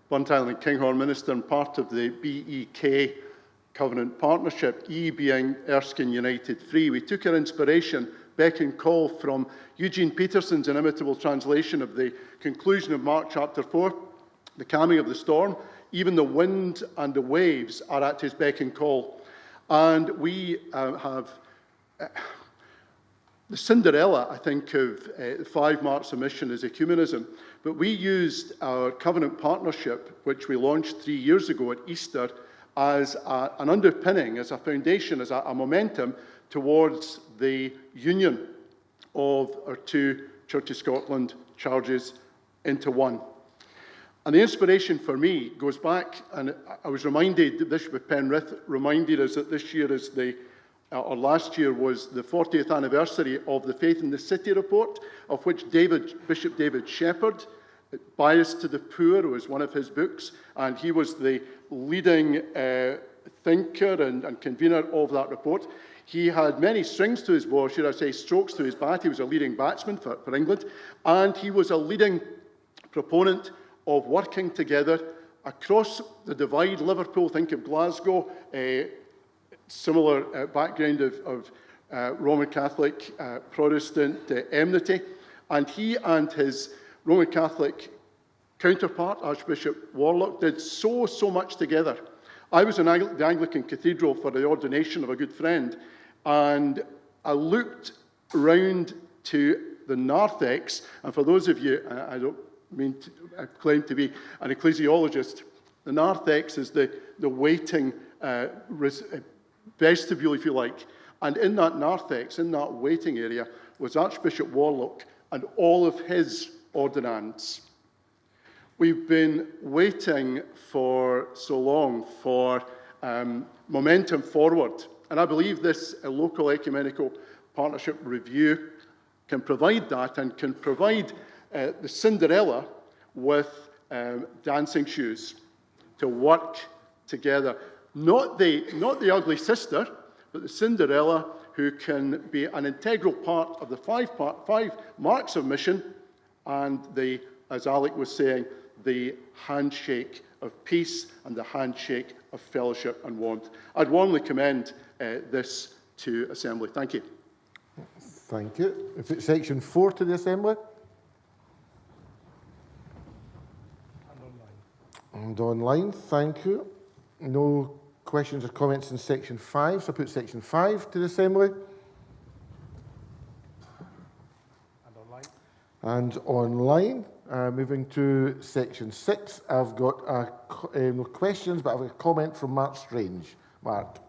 Bunt Island Kinghorn Minister and part of the BEK Covenant Partnership, E being Erskine United Free. We took our inspiration, beck and call, from Eugene Peterson's inimitable translation of the conclusion of Mark chapter 4, the calming of the storm. Even the wind and the waves are at his beck and call. And we have the Cinderella, I think, of the 5 marks of mission is ecumenism. But we used our covenant partnership, which we launched 3 years ago at Easter, as an underpinning, as a foundation, as a momentum towards the union of our 2 Church of Scotland charges into one. And the inspiration for me goes back, and I was reminded, the Bishop of Penrith reminded us that this year is or last year was the 40th anniversary of the Faith in the City report, of which Bishop David Shepherd, Bias to the Poor was one of his books, and he was the leading thinker and convener of that report. He had many strings to his bow, should I say, strokes to his bat. He was a leading batsman for England, and he was a leading proponent of working together across the divide. Liverpool, think of Glasgow, similar background of Roman Catholic, Protestant enmity. And he and his Roman Catholic counterpart, Archbishop Warlock, did so much together. I was in the Anglican Cathedral for the ordination of a good friend, and I looked round to the narthex, and for those of you, I don't mean I claim to be an ecclesiologist, the narthex is the waiting vestibule, if you like, and in that narthex, in that waiting area, was Archbishop Warlock and all of his ordinands. We've been waiting for so long for momentum forward, and I believe this local ecumenical partnership review can provide that, and can provide the Cinderella with dancing shoes to work together. Not the ugly sister, but the Cinderella who can be an integral part of the 5 marks of mission, and the, as Alec was saying, the handshake of peace and the handshake of fellowship and warmth. I'd warmly commend this to Assembly. Thank you. Thank you. If it's section 4 to the Assembly. And online, thank you. No questions or comments in section 5, so I put section 5 to the Assembly. And online, moving to section 6, I've got no questions, but I've got a comment from Mark Strange. Mark.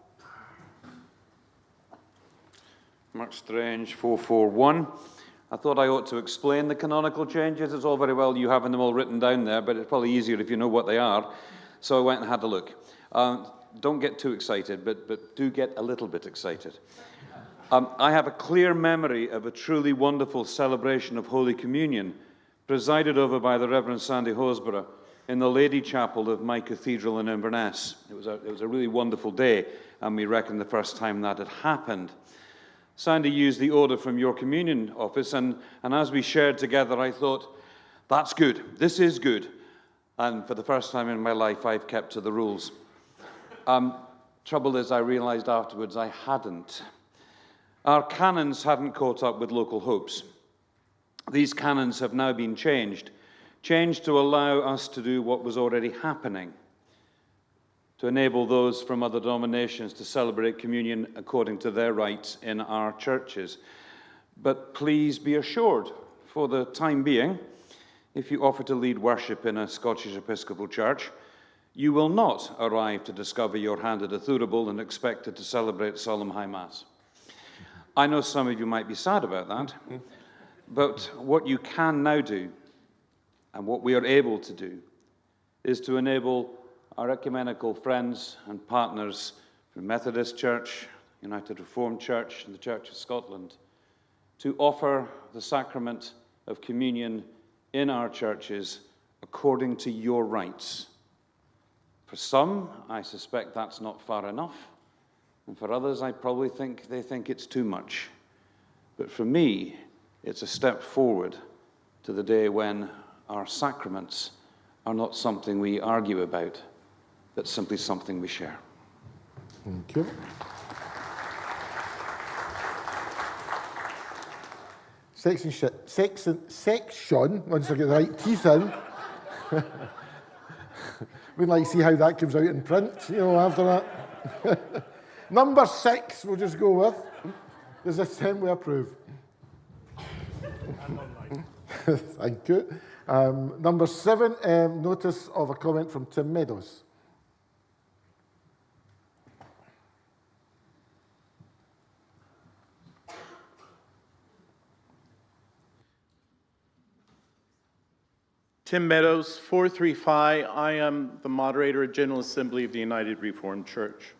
Mark Strange, 441. I thought I ought to explain the canonical changes. It's all very well you having them all written down there, but it's probably easier if you know what they are. So I went and had a look. Don't get too excited, but do get a little bit excited. I have a clear memory of a truly wonderful celebration of Holy Communion presided over by the Reverend Sandy Hosborough in the Lady Chapel of my cathedral in Inverness. It was a really wonderful day, and we reckon the first time that had happened. Sandy used the order from your communion office, and as we shared together, I thought, that's good, this is good. And for the first time in my life, I've kept to the rules. Trouble is, I realized afterwards I hadn't. Our canons hadn't caught up with local hopes. These canons have now been changed to allow us to do what was already happening, to enable those from other denominations to celebrate communion according to their rites in our churches. But please be assured, for the time being, if you offer to lead worship in a Scottish Episcopal Church, you will not arrive to discover your handed a thurible and expected to celebrate solemn high mass. I know some of you might be sad about that, but what you can now do, and what we are able to do, is to enable our ecumenical friends and partners from Methodist Church, United Reformed Church, and the Church of Scotland to offer the sacrament of communion in our churches according to your rites. For some, I suspect that's not far enough, and for others, I probably think they think it's too much. But for me, it's a step forward to the day when our sacraments are not something we argue about, but simply something we share. Thank you. Section, once I get the right teeth in. We'd like to see how that comes out in print, after that. Number 6, we'll just go with. Does this assembly approve? Thank you. Number 7, notice of a comment from Tim Meadows. Tim Meadows, 435. I am the moderator at General Assembly of the United Reformed Church.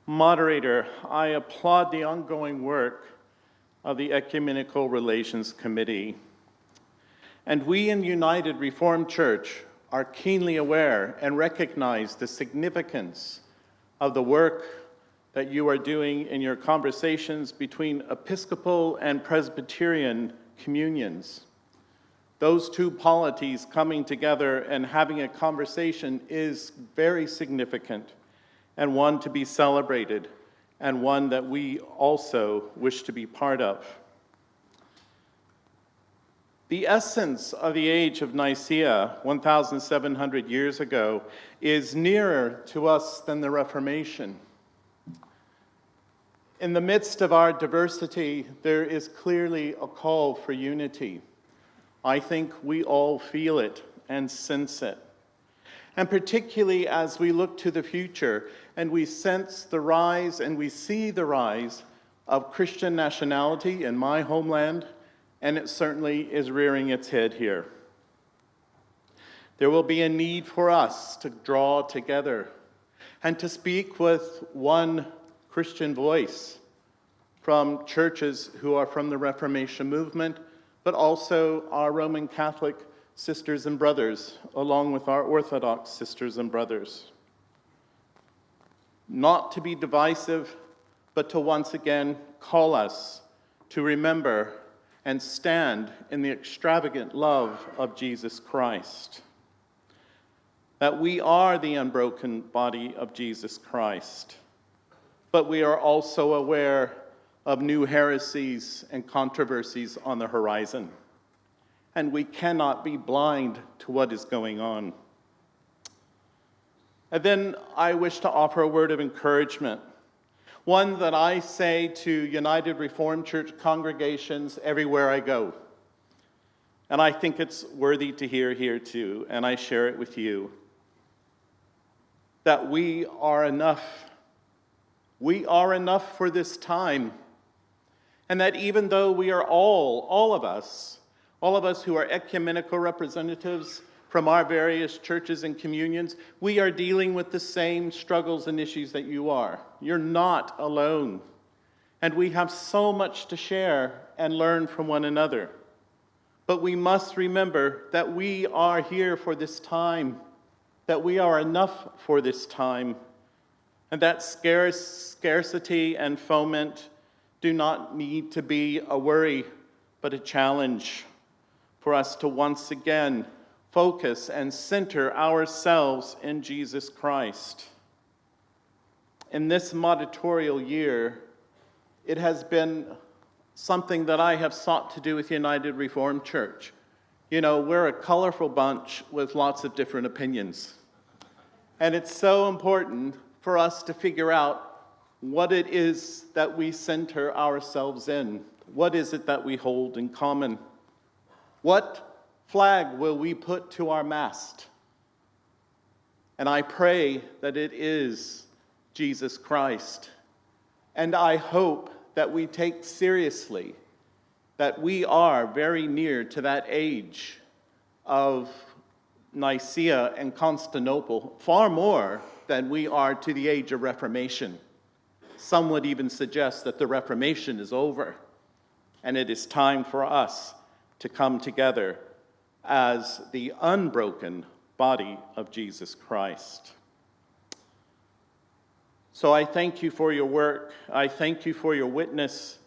Moderator, I applaud the ongoing work of the Ecumenical Relations Committee. And we in United Reformed Church are keenly aware and recognize the significance of the work that you are doing in your conversations between Episcopal and Presbyterian communions. Those two polities coming together and having a conversation is very significant, and one to be celebrated, and one that we also wish to be part of. The essence of the age of Nicaea, 1,700 years ago, is nearer to us than the Reformation. In the midst of our diversity, there is clearly a call for unity. I think we all feel it and sense it. And particularly as we look to the future and we sense the rise and we see the rise of Christian nationality in my homeland, and it certainly is rearing its head here. There will be a need for us to draw together and to speak with one Christian voice from churches who are from the Reformation movement, but also our Roman Catholic sisters and brothers, along with our Orthodox sisters and brothers. Not to be divisive, but to once again call us to remember and stand in the extravagant love of Jesus Christ. That we are the unbroken body of Jesus Christ, but we are also aware of new heresies and controversies on the horizon. And we cannot be blind to what is going on. And then I wish to offer a word of encouragement, one that I say to United Reformed Church congregations everywhere I go. And I think it's worthy to hear here too, and I share it with you. That we are enough. We are enough for this time. And that even though we are all of us who are ecumenical representatives from our various churches and communions, we are dealing with the same struggles and issues that you are. You're not alone. and we have so much to share and learn from one another. But we must remember that we are here for this time, that we are enough for this time, and that scarcity and foment do not need to be a worry, but a challenge for us to once again focus and center ourselves in Jesus Christ. In this monitorial year, it has been something that I have sought to do with United Reformed Church. You know, we're a colorful bunch with lots of different opinions. And it's so important for us to figure out what it is that we center ourselves in. What is it that we hold in common? What flag will we put to our mast? And I pray that it is Jesus Christ. And I hope that we take seriously that we are very near to that age of Nicaea and Constantinople, far more than we are to the age of Reformation. Some would even suggest that the Reformation is over, and it is time for us to come together as the unbroken body of Jesus Christ. So I thank you for your work. I thank you for your witness.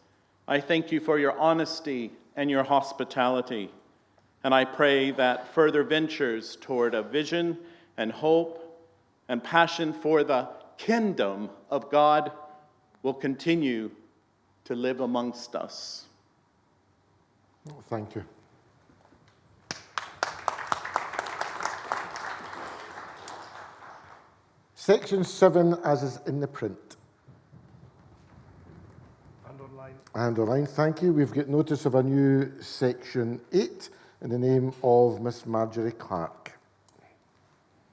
I thank you for your honesty and your hospitality. And I pray that further ventures toward a vision and hope and passion for the kingdom of God will continue to live amongst us. Oh, thank you. Section 7, as is in the print. And online. And online, thank you. We've got notice of a new Section 8 in the name of Miss Marjorie Clark.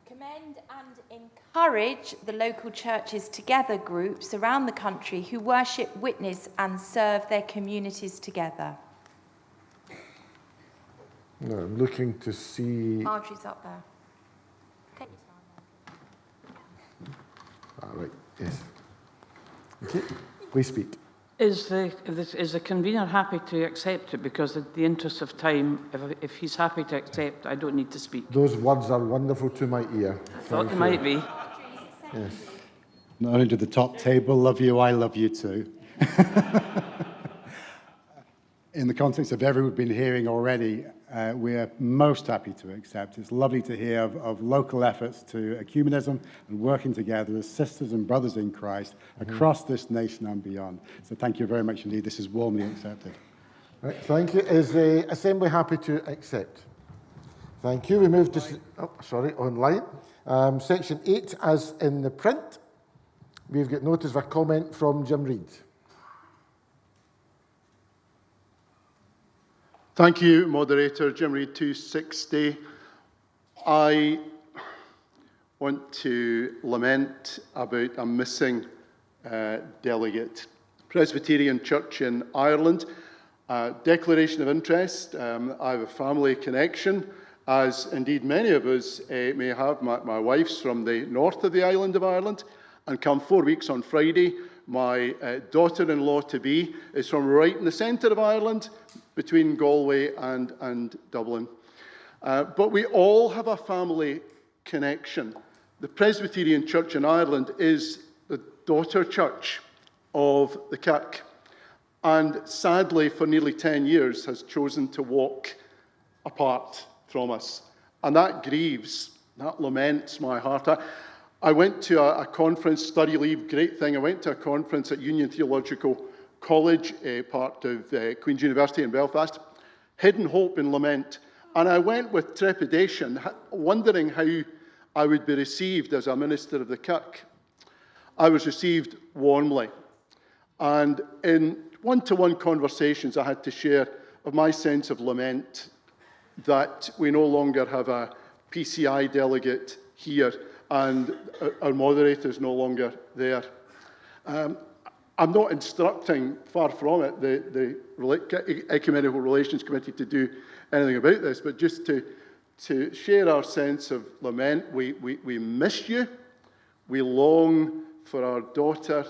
Commend and encourage the local churches together groups around the country who worship, witness and serve their communities together. Now, I'm looking to see... Marjorie's up there. Take your time. Right, yes. Okay, please speak. Is the convener happy to accept it? Because in the interest of time, if he's happy to accept, I don't need to speak. Those words are wonderful to my ear. I thought they might be. Yes. Not only did the top table love you, I love you too. In the context of everything we've been hearing already, we are most happy to accept. It's lovely to hear of local efforts to ecumenism and working together as sisters and brothers in Christ across this nation and beyond. So thank you very much indeed. This is warmly accepted. Right, thank you. Is the Assembly happy to accept? Thank you. We move to... online. Section 8, as in the print. We've got notice of a comment from Jim Reid. Thank you, Moderator. Jim Reid, 260. I want to lament about a missing delegate. Presbyterian Church in Ireland. Declaration of interest. I have a family connection, as indeed many of us may have. My wife's from the north of the island of Ireland, and come 4 weeks on Friday, my daughter-in-law-to-be is from right in the centre of Ireland, between Galway and Dublin. But we all have a family connection. The Presbyterian Church in Ireland is the daughter church of the Kirk, and sadly for nearly 10 years has chosen to walk apart from us. And that grieves, that laments my heart. I went to a conference, study leave, great thing. I went to a conference at Union Theological College, part of Queen's University in Belfast, Hidden Hope and Lament. And I went with trepidation, wondering how I would be received as a minister of the Kirk. I was received warmly. And in one-to-one conversations I had to share of my sense of lament that we no longer have a PCI delegate here and our moderator is no longer there. I'm not instructing, far from it, the Ecumenical Relations Committee to do anything about this, but just to share our sense of lament. We miss you. We long for our daughter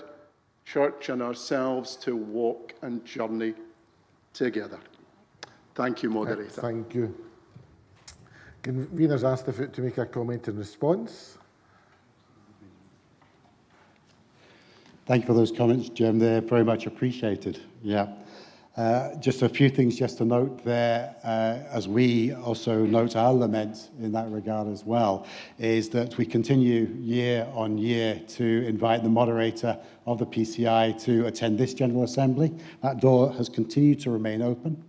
Church and ourselves to walk and journey together. Thank you, Moderator. Thank you. Convener's asked to make a comment in response. Thank you for those comments, Jim. They're very much appreciated. Yeah. Just a few things just to note there, as we also note our lament in that regard as well, is that we continue year on year to invite the moderator of the PCI to attend this General Assembly. That door has continued to remain open.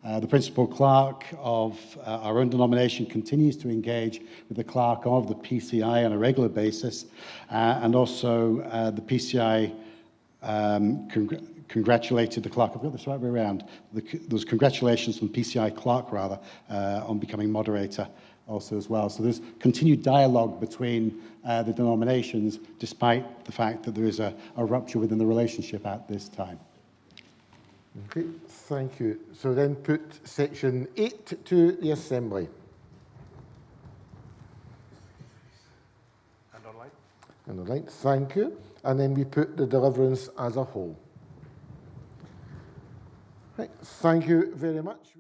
The principal clerk of our own denomination continues to engage with the clerk of the PCI on a regular basis, and also the PCI congratulated the clerk. I've got this right way around. There's congratulations from the PCI clerk, rather, on becoming moderator also as well. So there's continued dialogue between the denominations, despite the fact that there is a rupture within the relationship at this time. Okay, thank you. So then put section 8 to the Assembly. And online. And online, thank you. And then we put the deliverance as a whole. Right, thank you very much.